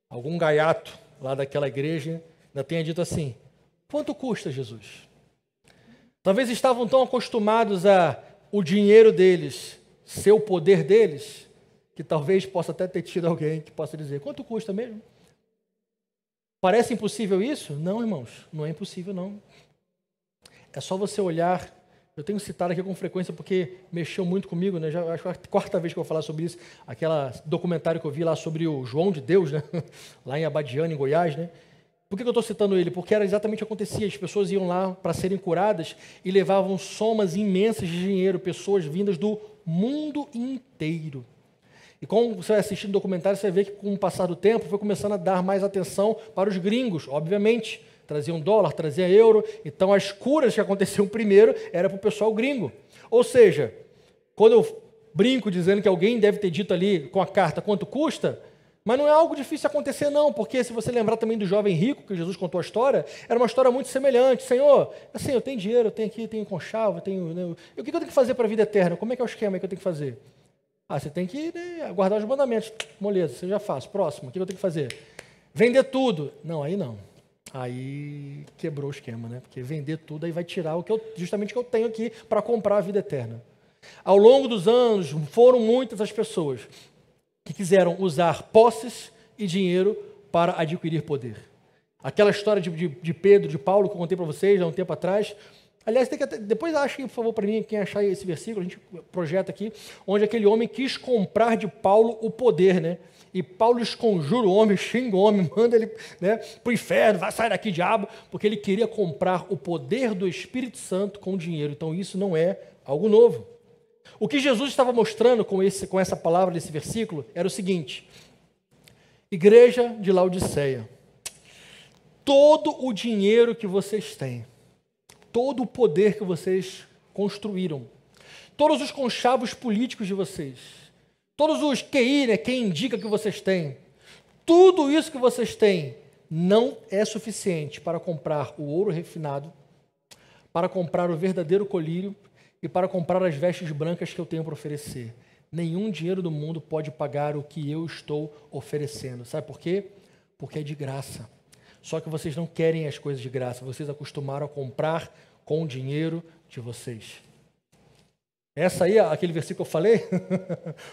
algum gaiato lá daquela igreja ainda tenha dito assim: quanto custa, Jesus? Talvez estavam tão acostumados a o dinheiro deles ser o poder deles, que talvez possa até ter tido alguém que possa dizer: quanto custa mesmo? Parece impossível isso? Não, irmãos, não é impossível, não. É só você olhar. Eu tenho citado aqui com frequência porque mexeu muito comigo, né? Já acho que é a quarta vez que eu vou falar sobre isso. Aquele documentário que eu vi lá sobre o João de Deus, né? Lá em Abadiânia, em Goiás, né? Por que eu estou citando ele? Porque era exatamente o que acontecia. As pessoas iam lá para serem curadas e levavam somas imensas de dinheiro, pessoas vindas do mundo inteiro. E como você vai assistindo o documentário, você vai ver que com o passar do tempo foi começando a dar mais atenção para os gringos, obviamente. Traziam dólar, trazia euro. Então as curas que aconteciam primeiro era para o pessoal gringo. Ou seja, quando eu brinco dizendo que alguém deve ter dito ali com a carta quanto custa, mas não é algo difícil acontecer não, porque se você lembrar também do jovem rico, que Jesus contou a história, era uma história muito semelhante. Senhor, assim, eu tenho dinheiro, eu tenho aqui, tenho conchavo, eu tenho... Né, o que eu tenho que fazer para a vida eterna? Como é que é o esquema que eu tenho que fazer? Você tem que guardar os mandamentos. Moleza, você já faz. Próximo, o que eu tenho que fazer? Vender tudo. Não, aí não. Aí quebrou o esquema, né? Porque vender tudo aí vai tirar justamente o que eu tenho aqui para comprar a vida eterna. Ao longo dos anos, foram muitas as pessoas que quiseram usar posses e dinheiro para adquirir poder. Aquela história de Pedro, de Paulo, que eu contei para vocês há um tempo atrás. Aliás, depois achem, por favor, para mim, quem achar esse versículo, a gente projeta aqui, onde aquele homem quis comprar de Paulo o poder, né? E Paulo esconjura o homem, xinga o homem, manda ele, né, para o inferno, vai sair daqui, diabo, porque ele queria comprar o poder do Espírito Santo com dinheiro. Então isso não é algo novo. O que Jesus estava mostrando com essa palavra desse versículo era o seguinte: igreja de Laodiceia, todo o dinheiro que vocês têm, todo o poder que vocês construíram, todos os conchavos políticos de vocês, todos os QI, né, quem indica que vocês têm, tudo isso que vocês têm não é suficiente para comprar o ouro refinado, para comprar o verdadeiro colírio e para comprar as vestes brancas que eu tenho para oferecer. Nenhum dinheiro do mundo pode pagar o que eu estou oferecendo. Sabe por quê? Porque é de graça. Só que vocês não querem as coisas de graça, vocês acostumaram a comprar com o dinheiro de vocês. Essa aí, aquele versículo que eu falei,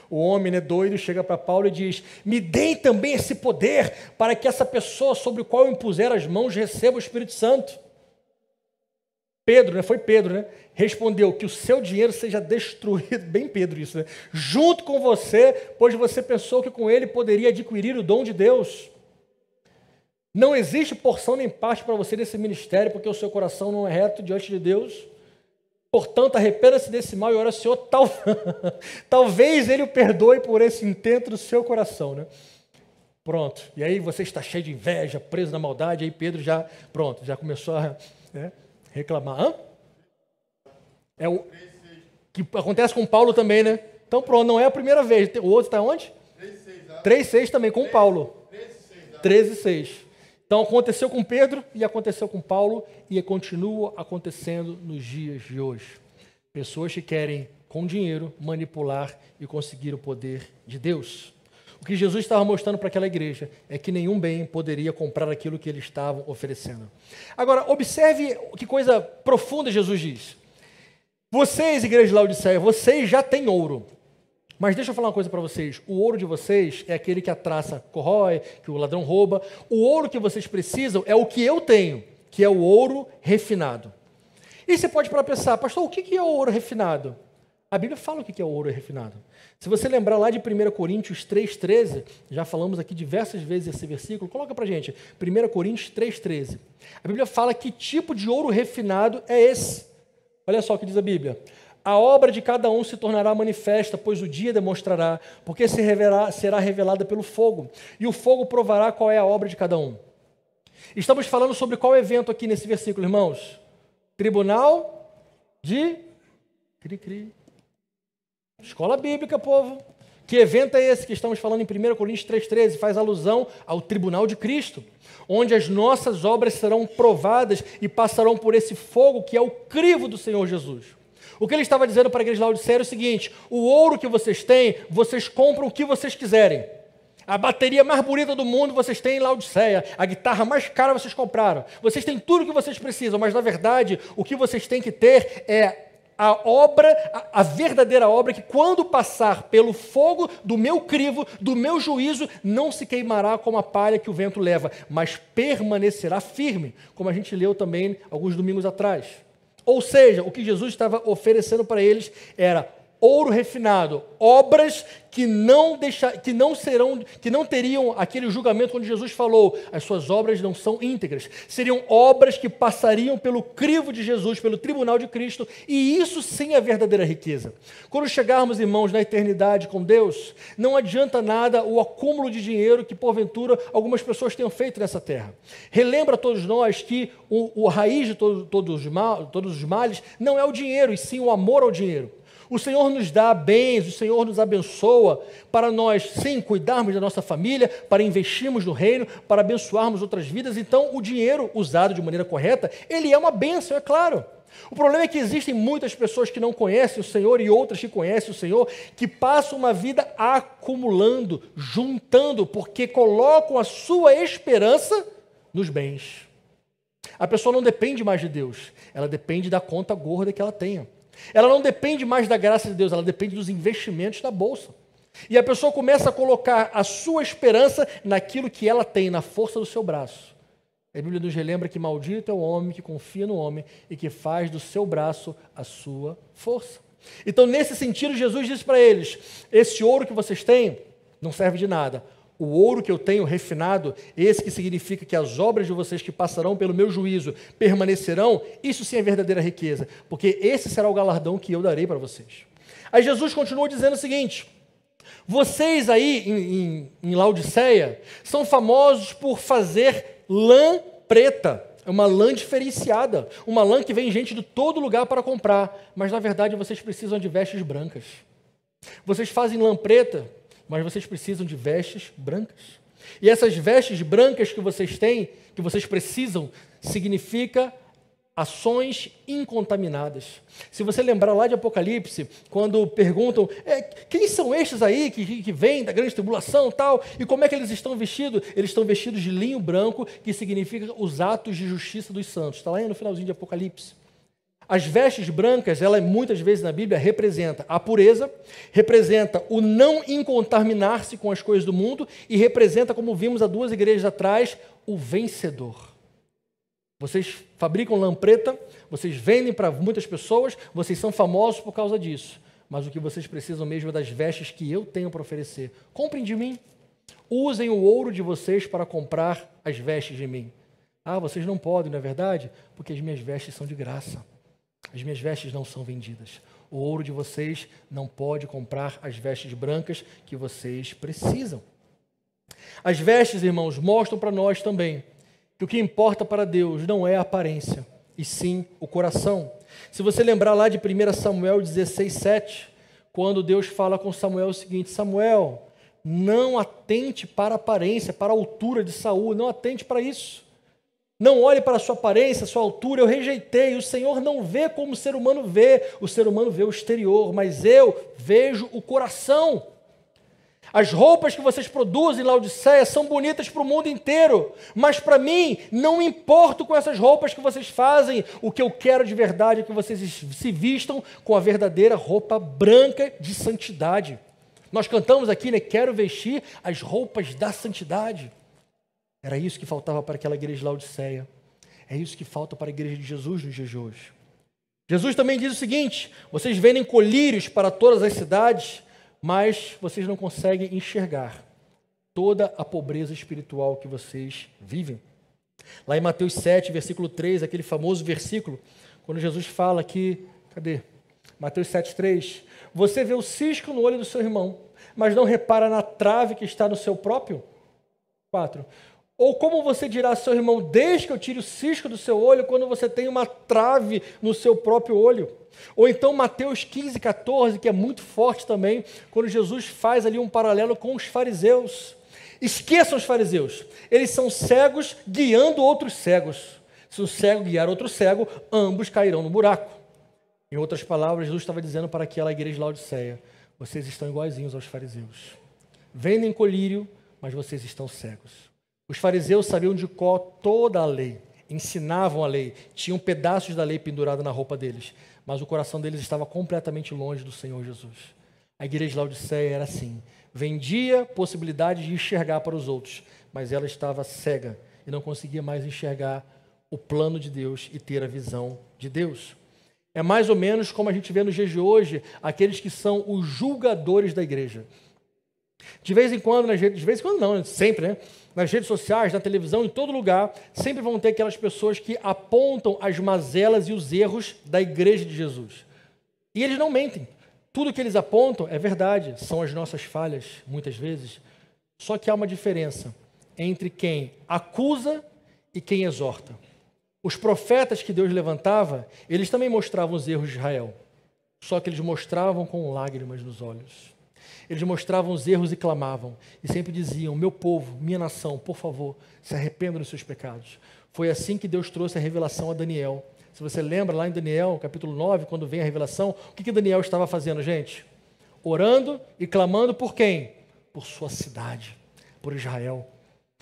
o homem, né, doido chega para Paulo e diz: me deem também esse poder para que essa pessoa sobre o qual eu impuser as mãos receba o Espírito Santo. Pedro, né, foi Pedro, né, respondeu: que o seu dinheiro seja destruído, bem Pedro isso, né, junto com você, pois você pensou que com ele poderia adquirir o dom de Deus. Não existe porção nem parte para você nesse ministério, porque o seu coração não é reto diante de Deus. Portanto, arrependa-se desse mal e ora ao Senhor, talvez Ele o perdoe por esse intento do seu coração, né? Pronto. E aí você está cheio de inveja, preso na maldade, aí Pedro já começou a reclamar. Hã? É o que acontece com Paulo também, né? Então pronto, não é a primeira vez. O outro está onde? 3,6 também, com Paulo. 13,6. Então aconteceu com Pedro e aconteceu com Paulo e continua acontecendo nos dias de hoje. Pessoas que querem, com dinheiro, manipular e conseguir o poder de Deus. O que Jesus estava mostrando para aquela igreja é que nenhum bem poderia comprar aquilo que eles estavam oferecendo. Agora, observe que coisa profunda Jesus diz. Vocês, igreja de Laodiceia, vocês já têm ouro. Mas deixa eu falar uma coisa para vocês. O ouro de vocês é aquele que a traça corrói, que o ladrão rouba. O ouro que vocês precisam é o que eu tenho, que é o ouro refinado. E você pode pensar, pastor, o que é o ouro refinado? A Bíblia fala o que é o ouro refinado. Se você lembrar lá de 1 Coríntios 3,13, já falamos aqui diversas vezes esse versículo, coloca para a gente, 1 Coríntios 3,13. A Bíblia fala que tipo de ouro refinado é esse. Olha só o que diz a Bíblia. A obra de cada um se tornará manifesta, pois o dia demonstrará, porque será revelada pelo fogo, e o fogo provará qual é a obra de cada um. Estamos falando sobre qual evento aqui nesse versículo, irmãos? Tribunal de Cri-cri. Escola bíblica, povo. Que evento é esse que estamos falando em 1 Coríntios 3,13? Faz alusão ao tribunal de Cristo, onde as nossas obras serão provadas e passarão por esse fogo que é o crivo do Senhor Jesus. O que ele estava dizendo para a igreja de Laodiceia é o seguinte: o ouro que vocês têm, vocês compram o que vocês quiserem. A bateria mais bonita do mundo vocês têm em Laodiceia. A guitarra mais cara vocês compraram. Vocês têm tudo o que vocês precisam, mas na verdade o que vocês têm que ter é a obra, a verdadeira obra, que quando passar pelo fogo do meu crivo, do meu juízo, não se queimará como a palha que o vento leva, mas permanecerá firme, como a gente leu também alguns domingos atrás. Ou seja, o que Jesus estava oferecendo para eles era ouro refinado, obras que não teriam aquele julgamento quando Jesus falou, as suas obras não são íntegras. Seriam obras que passariam pelo crivo de Jesus, pelo tribunal de Cristo, e isso sim é a verdadeira riqueza. Quando chegarmos, irmãos, na eternidade com Deus, não adianta nada o acúmulo de dinheiro que, porventura, algumas pessoas tenham feito nessa terra. Relembra a todos nós que o raiz de todos os males não é o dinheiro, e sim o amor ao dinheiro. O Senhor nos dá bens, o Senhor nos abençoa para nós, sim, cuidarmos da nossa família, para investirmos no reino, para abençoarmos outras vidas. Então, o dinheiro usado de maneira correta, ele é uma bênção, é claro. O problema é que existem muitas pessoas que não conhecem o Senhor e outras que conhecem o Senhor, que passam uma vida acumulando, juntando, porque colocam a sua esperança nos bens. A pessoa não depende mais de Deus, ela depende da conta gorda que ela tenha. Ela não depende mais da graça de Deus, ela depende dos investimentos da bolsa. E a pessoa começa a colocar a sua esperança naquilo que ela tem, na força do seu braço. A Bíblia nos relembra que maldito é o homem que confia no homem e que faz do seu braço a sua força. Então, nesse sentido, Jesus disse para eles: esse ouro que vocês têm não serve de nada. O ouro que eu tenho refinado, esse que significa que as obras de vocês que passarão pelo meu juízo permanecerão, isso sim é verdadeira riqueza, porque esse será o galardão que eu darei para vocês. Aí Jesus continua dizendo o seguinte: vocês aí em Laodiceia são famosos por fazer lã preta, é uma lã diferenciada, uma lã que vem gente de todo lugar para comprar, mas na verdade vocês precisam de vestes brancas. Vocês fazem lã preta, mas vocês precisam de vestes brancas. E essas vestes brancas que vocês têm, que vocês precisam, significa ações incontaminadas. Se você lembrar lá de Apocalipse, quando perguntam, quem são estes aí que vêm da grande tribulação e tal, e como é que eles estão vestidos? Eles estão vestidos de linho branco, que significa os atos de justiça dos santos. Está lá no finalzinho de Apocalipse. As vestes brancas, ela muitas vezes na Bíblia representa a pureza, representa o não incontaminar-se com as coisas do mundo e representa, como vimos há 2 igrejas atrás, o vencedor. Vocês fabricam lampreta, vocês vendem para muitas pessoas, vocês são famosos por causa disso. Mas o que vocês precisam mesmo é das vestes que eu tenho para oferecer. Comprem de mim. Usem o ouro de vocês para comprar as vestes de mim. Ah, vocês não podem, não é verdade? Porque as minhas vestes são de graça. As minhas vestes não são vendidas. O ouro de vocês não pode comprar as vestes brancas que vocês precisam. As vestes, irmãos, mostram para nós também que o que importa para Deus não é a aparência, e sim o coração. Se você lembrar lá de 1 Samuel 16:7, quando Deus fala com Samuel o seguinte: Samuel, não atente para a aparência, para a altura de Saul, não atente para isso. Não olhe para a sua aparência, a sua altura, eu rejeitei. O Senhor não vê como o ser humano vê o exterior, mas eu vejo o coração. As roupas que vocês produzem em Laodiceia são bonitas para o mundo inteiro, mas para mim não me importo com essas roupas que vocês fazem. O que eu quero de verdade é que vocês se vistam com a verdadeira roupa branca de santidade. Nós cantamos aqui, né? Quero vestir as roupas da santidade. Era isso que faltava para aquela igreja de Laodiceia. É isso que falta para a igreja de Jesus nos dias de hoje. Jesus também diz o seguinte: vocês vendem colírios para todas as cidades, mas vocês não conseguem enxergar toda a pobreza espiritual que vocês vivem. Lá em Mateus 7, versículo 3, aquele famoso versículo, quando Jesus fala que, cadê? Mateus 7, 3. Você vê o cisco no olho do seu irmão, mas não repara na trave que está no seu próprio? 4. Ou como você dirá ao seu irmão, deixe que eu tire o cisco do seu olho, quando você tem uma trave no seu próprio olho? Ou então Mateus 15, 14, que é muito forte também, quando Jesus faz ali um paralelo com os fariseus. Esqueçam os fariseus, eles são cegos guiando outros cegos. Se um cego guiar outro cego, ambos cairão no buraco. Em outras palavras, Jesus estava dizendo para aquela igreja de Laodiceia: vocês estão iguaizinhos aos fariseus. Vendem colírio, mas vocês estão cegos. Os fariseus sabiam de cor toda a lei, ensinavam a lei, tinham pedaços da lei pendurados na roupa deles, mas o coração deles estava completamente longe do Senhor Jesus. A igreja de Laodiceia era assim, vendia possibilidade de enxergar para os outros, mas ela estava cega e não conseguia mais enxergar o plano de Deus e ter a visão de Deus. É mais ou menos como a gente vê nos dias de hoje, aqueles que são os julgadores da igreja. De vez em quando, sempre, né? Nas redes sociais, na televisão, em todo lugar, sempre vão ter aquelas pessoas que apontam as mazelas e os erros da igreja de Jesus. E eles não mentem. Tudo que eles apontam é verdade, são as nossas falhas, muitas vezes. Só que há uma diferença entre quem acusa e quem exorta. Os profetas que Deus levantava, eles também mostravam os erros de Israel. Só que eles mostravam com lágrimas nos olhos. Eles mostravam os erros e clamavam. E sempre diziam: meu povo, minha nação, por favor, se arrependam dos seus pecados. Foi assim que Deus trouxe a revelação a Daniel. Se você lembra lá em Daniel, capítulo 9, quando vem a revelação, o que Daniel estava fazendo, gente? Orando e clamando por quem? Por sua cidade, por Israel.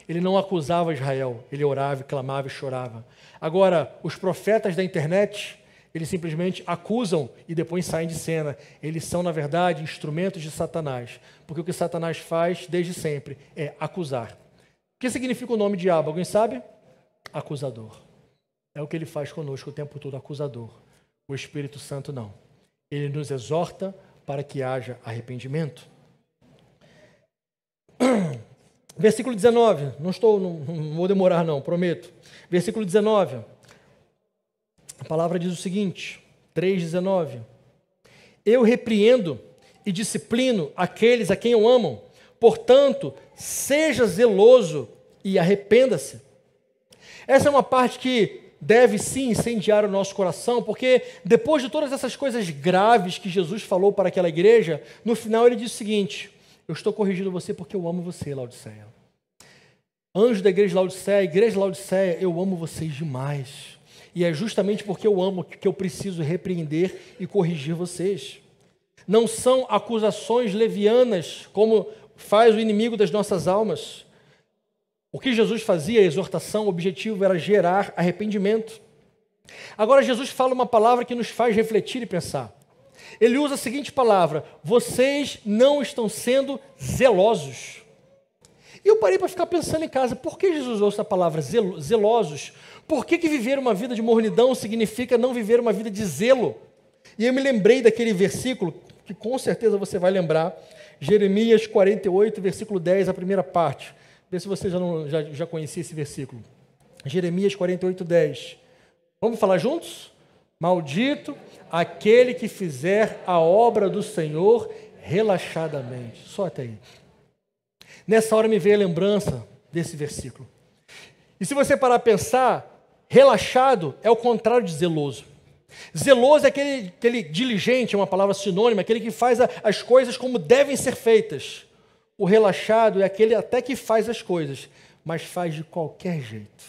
Ele não acusava Israel, ele orava, clamava e chorava. Agora, os profetas da internet, eles simplesmente acusam e depois saem de cena. Eles são, na verdade, instrumentos de Satanás. Porque o que Satanás faz desde sempre é acusar. O que significa o nome diabo? Alguém sabe? Acusador. É o que ele faz conosco o tempo todo, acusador. O Espírito Santo não. Ele nos exorta para que haja arrependimento. Versículo 19. Não vou demorar não, prometo. Versículo 19. A palavra diz o seguinte, 3,19. Eu repreendo e disciplino aqueles a quem eu amo. Portanto, seja zeloso e arrependa-se. Essa é uma parte que deve sim incendiar o nosso coração, porque depois de todas essas coisas graves que Jesus falou para aquela igreja, no final ele diz o seguinte: eu estou corrigindo você porque eu amo você, Laodiceia. Anjo da igreja de Laodiceia, eu amo vocês demais. E é justamente porque eu amo que eu preciso repreender e corrigir vocês. Não são acusações levianas, como faz o inimigo das nossas almas. O que Jesus fazia, a exortação, o objetivo era gerar arrependimento. Agora Jesus fala uma palavra que nos faz refletir e pensar. Ele usa a seguinte palavra: vocês não estão sendo zelosos. E eu parei para ficar pensando em casa, por que Jesus usa essa palavra zelosos? Por que viver uma vida de mornidão significa não viver uma vida de zelo? E eu me lembrei daquele versículo, que com certeza você vai lembrar, Jeremias 48, versículo 10, a primeira parte. Vê se você já conhecia esse versículo. Jeremias 48, 10. Vamos falar juntos? Maldito aquele que fizer a obra do Senhor relaxadamente. Só até aí. Nessa hora me veio a lembrança desse versículo. E se você parar a pensar, relaxado é o contrário de zeloso. Zeloso é aquele diligente, é uma palavra sinônima, aquele que faz as coisas como devem ser feitas. O relaxado é aquele até que faz as coisas, mas faz de qualquer jeito.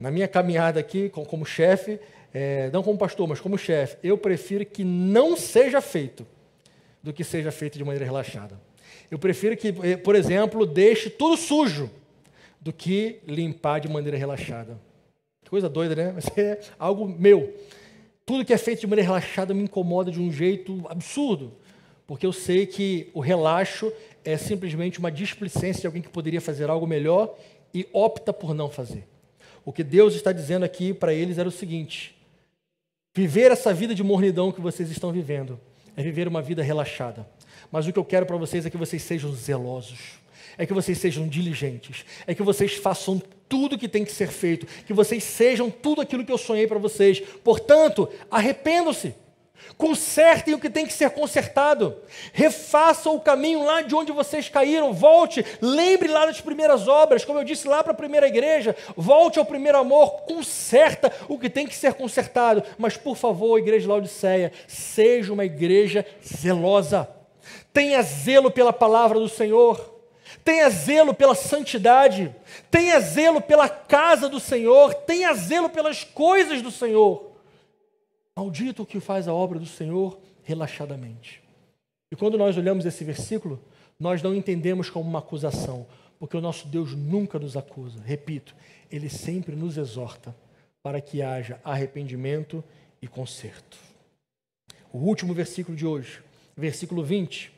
Na minha caminhada aqui como chefe, não como pastor, mas como chefe, eu prefiro que não seja feito do que seja feito de maneira relaxada. Eu prefiro que, por exemplo, deixe tudo sujo do que limpar de maneira relaxada. Que coisa doida, né? Mas é algo meu. Tudo que é feito de maneira relaxada me incomoda de um jeito absurdo, porque eu sei que o relaxo é simplesmente uma displicência de alguém que poderia fazer algo melhor e opta por não fazer. O que Deus está dizendo aqui para eles era o seguinte: viver essa vida de mornidão que vocês estão vivendo é viver uma vida relaxada. Mas o que eu quero para vocês é que vocês sejam zelosos, é que vocês sejam diligentes, é que vocês façam tudo que tem que ser feito, que vocês sejam tudo aquilo que eu sonhei para vocês. Portanto, arrependam-se, consertem o que tem que ser consertado, refaçam o caminho lá de onde vocês caíram, volte, lembre lá das primeiras obras, como eu disse lá para a primeira igreja, volte ao primeiro amor, conserta o que tem que ser consertado. Mas, por favor, igreja de Laodiceia, seja uma igreja zelosa. Tenha zelo pela palavra do Senhor, tenha zelo pela santidade, tenha zelo pela casa do Senhor, tenha zelo pelas coisas do Senhor. Maldito o que faz a obra do Senhor relaxadamente. E quando nós olhamos esse versículo, nós não entendemos como uma acusação, porque o nosso Deus nunca nos acusa. Repito, Ele sempre nos exorta para que haja arrependimento e conserto. O último versículo de hoje, versículo 20.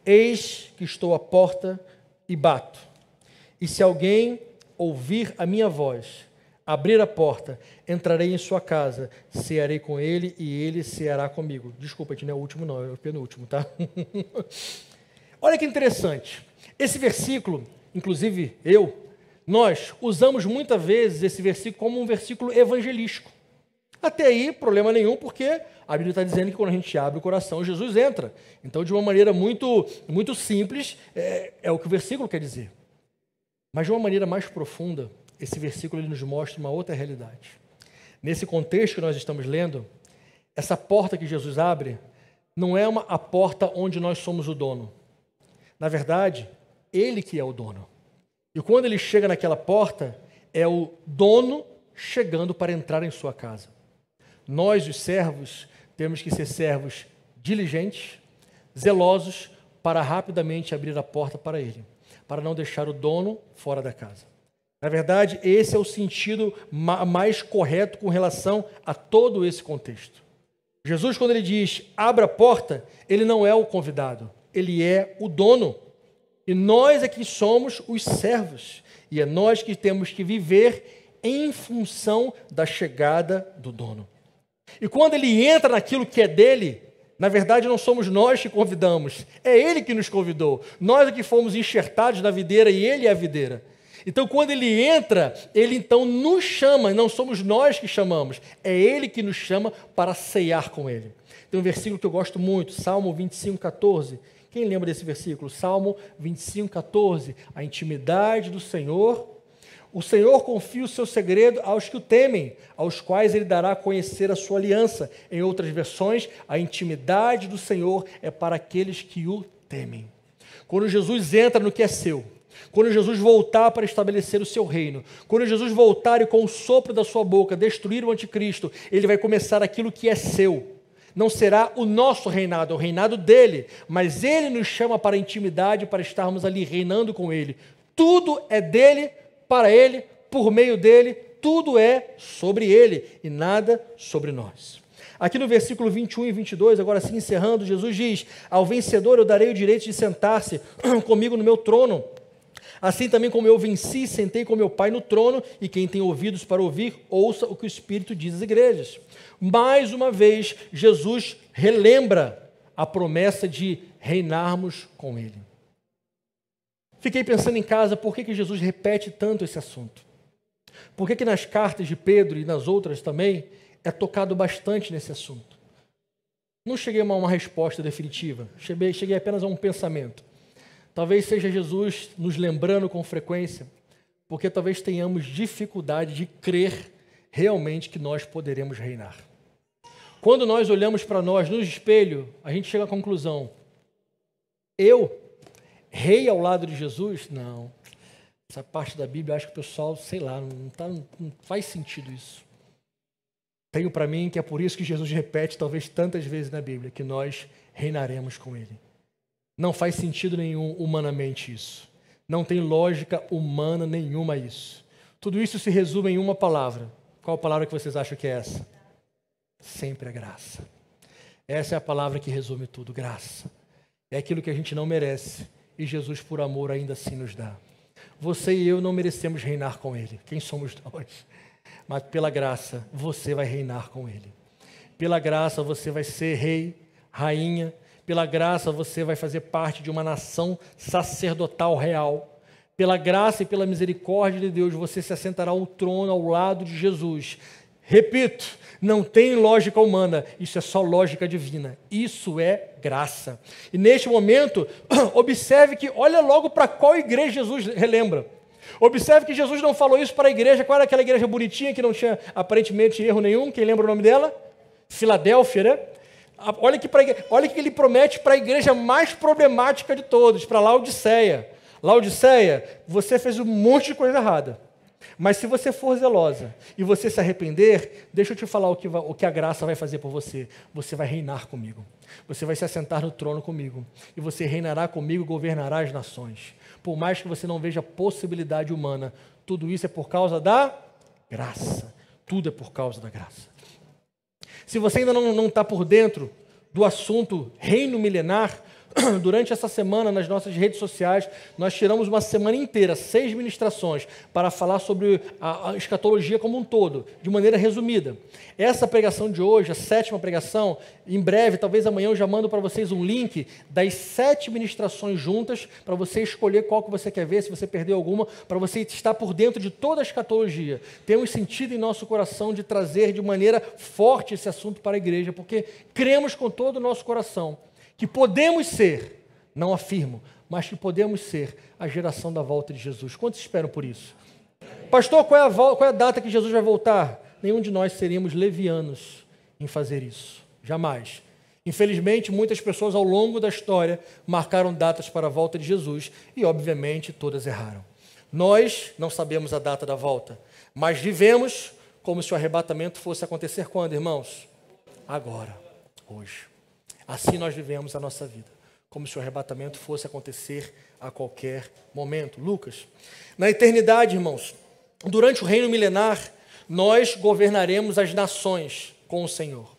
Eis que estou à porta e bato. E se alguém ouvir a minha voz, abrir a porta, entrarei em sua casa, cearei com ele e ele ceará comigo. Desculpa, não é o último não, é o penúltimo, tá? Olha que interessante. Esse versículo, inclusive nós usamos muitas vezes esse versículo como um versículo evangelístico. Até aí, problema nenhum, porque a Bíblia está dizendo que quando a gente abre o coração, Jesus entra. Então, de uma maneira muito, muito simples, é o que o versículo quer dizer. Mas de uma maneira mais profunda, esse versículo ele nos mostra uma outra realidade. Nesse contexto que nós estamos lendo, essa porta que Jesus abre não é a porta onde nós somos o dono. Na verdade, Ele que é o dono. E quando Ele chega naquela porta, é o dono chegando para entrar em sua casa. Nós, os servos, temos que ser servos diligentes, zelosos, para rapidamente abrir a porta para Ele, para não deixar o dono fora da casa. Na verdade, esse é o sentido mais correto com relação a todo esse contexto. Jesus, quando Ele diz, abra a porta, Ele não é o convidado, Ele é o dono. E nós é que somos os servos. E é nós que temos que viver em função da chegada do dono. E quando Ele entra naquilo que é dele, na verdade não somos nós que convidamos, é Ele que nos convidou. Nós é que fomos enxertados na videira e Ele é a videira. Então, quando Ele entra, Ele então nos chama, não somos nós que chamamos, é Ele que nos chama para ceiar com Ele. Tem um versículo que eu gosto muito, Salmo 25, 14. Quem lembra desse versículo? Salmo 25, 14. A intimidade do Senhor. O Senhor confia o seu segredo aos que o temem, aos quais Ele dará a conhecer a sua aliança. Em outras versões, a intimidade do Senhor é para aqueles que o temem. Quando Jesus entra no que é seu, quando Jesus voltar para estabelecer o seu reino, quando Jesus voltar e com o sopro da sua boca destruir o anticristo, Ele vai começar aquilo que é seu. Não será o nosso reinado, é o reinado dele, mas Ele nos chama para a intimidade, para estarmos ali reinando com Ele. Tudo é dele, para Ele, por meio dele, tudo é sobre ele e nada sobre nós. Aqui no versículo 21 e 22, agora sim encerrando, Jesus diz: ao vencedor eu darei o direito de sentar-se comigo no meu trono. Assim também como eu venci, sentei com meu Pai no trono, e quem tem ouvidos para ouvir, ouça o que o Espírito diz às igrejas. Mais uma vez, Jesus relembra a promessa de reinarmos com Ele. Fiquei pensando em casa, por que Jesus repete tanto esse assunto? Por que nas cartas de Pedro e nas outras também é tocado bastante nesse assunto? Não cheguei a uma resposta definitiva, cheguei apenas a um pensamento. Talvez seja Jesus nos lembrando com frequência, porque talvez tenhamos dificuldade de crer realmente que nós poderemos reinar. Quando nós olhamos para nós no espelho, a gente chega à conclusão: eu, rei ao lado de Jesus? Não. Essa parte da Bíblia, eu acho que o pessoal, sei lá, não faz sentido isso. Tenho para mim que é por isso que Jesus repete, talvez tantas vezes na Bíblia, que nós reinaremos com Ele. Não faz sentido nenhum humanamente isso. Não tem lógica humana nenhuma isso. Tudo isso se resume em uma palavra. Qual palavra que vocês acham que é essa? Sempre a graça. Essa é a palavra que resume tudo, graça. É aquilo que a gente não merece e Jesus, por amor, ainda assim nos dá. Você e eu não merecemos reinar com Ele. Quem somos nós? Mas pela graça, você vai reinar com Ele. Pela graça, você vai ser rei, rainha. Pela graça, você vai fazer parte de uma nação sacerdotal real. Pela graça e pela misericórdia de Deus, você se assentará ao trono ao lado de Jesus. Repito, não tem lógica humana, isso é só lógica divina. Isso é graça. E neste momento, observe que, olha logo para qual igreja Jesus relembra. Observe que Jesus não falou isso para a igreja. Qual era aquela igreja bonitinha que não tinha aparentemente erro nenhum? Quem lembra o nome dela? Filadélfia, né? Olha que ele promete para a igreja mais problemática de todos, para Laodiceia. Laodiceia, você fez um monte de coisa errada. Mas se você for zelosa e você se arrepender, deixa eu te falar o que a graça vai fazer por você. Você vai reinar comigo. Você vai se assentar no trono comigo. E você reinará comigo e governará as nações. Por mais que você não veja possibilidade humana, tudo isso é por causa da graça. Tudo é por causa da graça. Se você ainda não está por dentro do assunto reino milenar, durante essa semana, nas nossas redes sociais, nós tiramos uma semana inteira, 6 ministrações, para falar sobre a escatologia como um todo, de maneira resumida. Essa pregação de hoje, a 7ª pregação, em breve, talvez amanhã eu já mando para vocês um link das 7 ministrações juntas, para você escolher qual que você quer ver, se você perdeu alguma, para você estar por dentro de toda a escatologia. Temos sentido em nosso coração de trazer de maneira forte esse assunto para a igreja, porque cremos com todo o nosso coração que podemos ser, não afirmo, mas que podemos ser a geração da volta de Jesus. Quantos esperam por isso? Pastor, qual é a data que Jesus vai voltar? Nenhum de nós seríamos levianos em fazer isso. Jamais. Infelizmente, muitas pessoas ao longo da história marcaram datas para a volta de Jesus e, obviamente, todas erraram. Nós não sabemos a data da volta, mas vivemos como se o arrebatamento fosse acontecer quando, irmãos? Agora, hoje. Assim nós vivemos a nossa vida, como se o arrebatamento fosse acontecer a qualquer momento. Lucas. Na eternidade, irmãos, durante o reino milenar, nós governaremos as nações com o Senhor,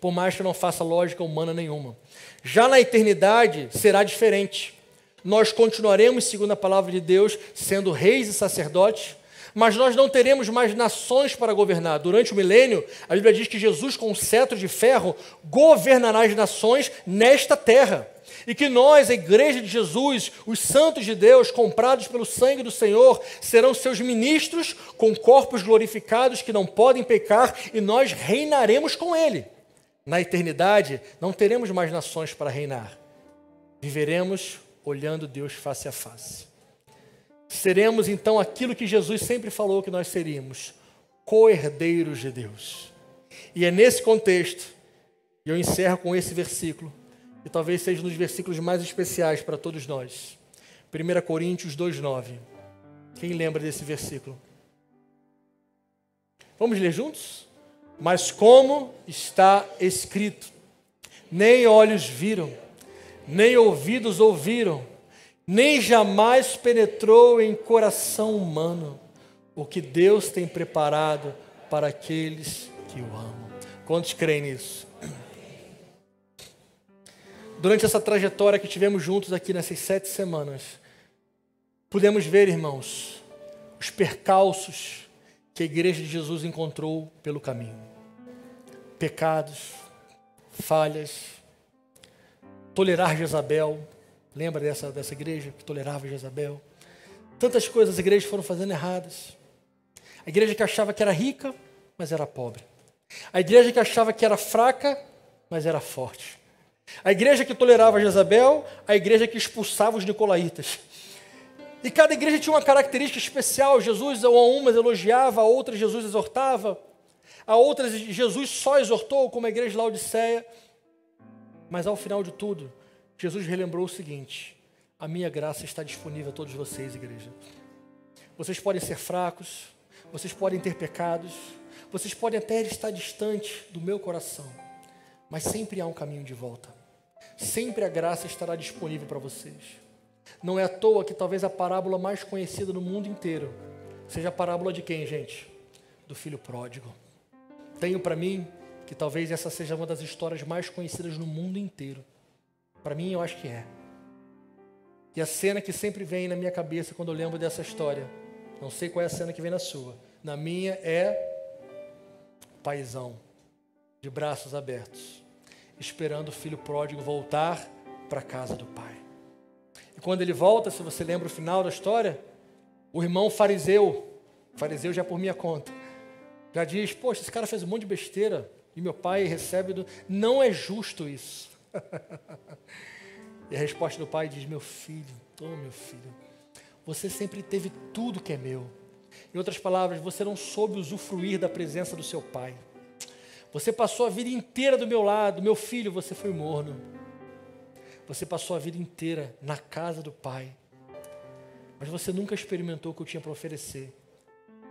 por mais que não faça lógica humana nenhuma. Já na eternidade será diferente. Nós continuaremos, segundo a palavra de Deus, sendo reis e sacerdotes, mas nós não teremos mais nações para governar. Durante o milênio, a Bíblia diz que Jesus, com um cetro de ferro, governará as nações nesta terra. E que nós, a igreja de Jesus, os santos de Deus, comprados pelo sangue do Senhor, serão seus ministros com corpos glorificados que não podem pecar, e nós reinaremos com Ele. Na eternidade, não teremos mais nações para reinar. Viveremos olhando Deus face a face. Seremos, então, aquilo que Jesus sempre falou que nós seríamos, co-herdeiros de Deus. E é nesse contexto, e eu encerro com esse versículo, que talvez seja um dos versículos mais especiais para todos nós. 1 Coríntios 2,9. Quem lembra desse versículo? Vamos ler juntos? Mas como está escrito, nem olhos viram, nem ouvidos ouviram, nem jamais penetrou em coração humano o que Deus tem preparado para aqueles que o amam. Quantos creem nisso? Durante essa trajetória que tivemos juntos aqui nessas 7 semanas, pudemos ver, irmãos, os percalços que a igreja de Jesus encontrou pelo caminho. Pecados, falhas, tolerar Jezabel. Lembra dessa igreja que tolerava Jezabel? Tantas coisas as igrejas foram fazendo erradas. A igreja que achava que era rica, mas era pobre. A igreja que achava que era fraca, mas era forte. A igreja que tolerava Jezabel, a igreja que expulsava os nicolaítas. E cada igreja tinha uma característica especial. Jesus a umas elogiava, a outras Jesus exortava, a outras Jesus só exortou, como a igreja de Laodiceia. Mas ao final de tudo, Jesus relembrou o seguinte: a minha graça está disponível a todos vocês, igreja. Vocês podem ser fracos, vocês podem ter pecados, vocês podem até estar distantes do meu coração, mas sempre há um caminho de volta. Sempre a graça estará disponível para vocês. Não é à toa que talvez a parábola mais conhecida no mundo inteiro seja a parábola de quem, gente? Do filho pródigo. Tenho para mim que talvez essa seja uma das histórias mais conhecidas no mundo inteiro. Para mim, eu acho que é. E a cena que sempre vem na minha cabeça quando eu lembro dessa história, não sei qual é a cena que vem na sua, na minha é o paizão, de braços abertos, esperando o filho pródigo voltar para a casa do pai. E quando ele volta, se você lembra o final da história, o irmão fariseu já é por minha conta, já diz: poxa, esse cara fez um monte de besteira e meu pai recebe não é justo isso. E a resposta do pai diz: meu filho, você sempre teve tudo que é meu. Em outras palavras, você não soube usufruir da presença do seu pai. Você passou a vida inteira do meu lado, meu filho, você foi morno. Você passou a vida inteira na casa do pai, mas você nunca experimentou o que eu tinha para oferecer,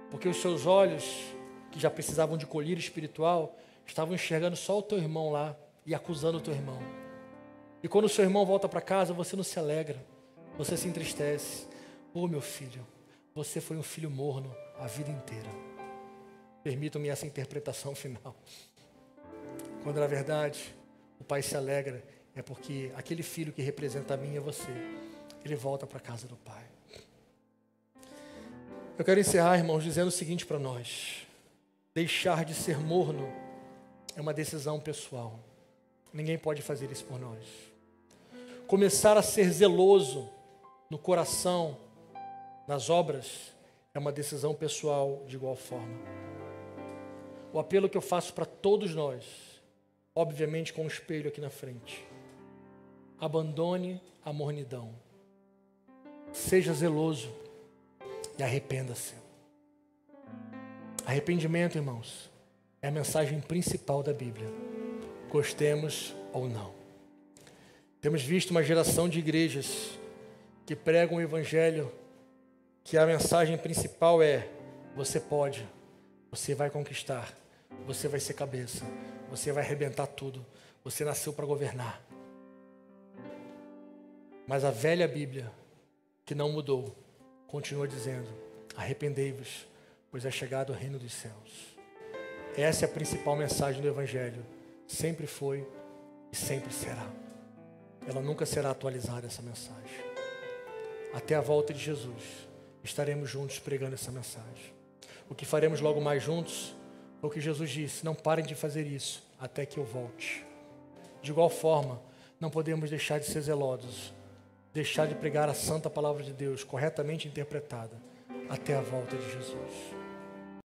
porque os seus olhos, que já precisavam de colírio espiritual, estavam enxergando só o teu irmão lá e acusando o teu irmão. E quando o seu irmão volta para casa, você não se alegra, você se entristece. Oh, meu filho, você foi um filho morno a vida inteira. Permitam-me essa interpretação final. Quando na verdade o pai se alegra, é porque aquele filho que representa a mim e a você, ele volta para a casa do pai. Eu quero encerrar, irmãos, dizendo o seguinte para nós: deixar de ser morno é uma decisão pessoal. Ninguém pode fazer isso por nós. Começar a ser zeloso no coração, nas obras, é uma decisão pessoal de igual forma. O apelo que eu faço para todos nós, obviamente com um espelho aqui na frente: abandone a mornidão, seja zeloso e arrependa-se. Arrependimento, irmãos, é a mensagem principal da Bíblia, gostemos ou não. Temos visto uma geração de igrejas que pregam o evangelho, que a mensagem principal é: você pode, você vai conquistar, você vai ser cabeça, você vai arrebentar tudo, você nasceu para governar. Mas a velha Bíblia, que não mudou, continua dizendo: arrependei-vos, pois é chegado o reino dos céus. Essa é a principal mensagem do evangelho, sempre foi e sempre será. Ela nunca será atualizada, essa mensagem. Até a volta de Jesus, estaremos juntos pregando essa mensagem. O que faremos logo mais juntos é o que Jesus disse: não parem de fazer isso até que eu volte. De igual forma, não podemos deixar de ser zelosos, deixar de pregar a santa palavra de Deus corretamente interpretada até a volta de Jesus.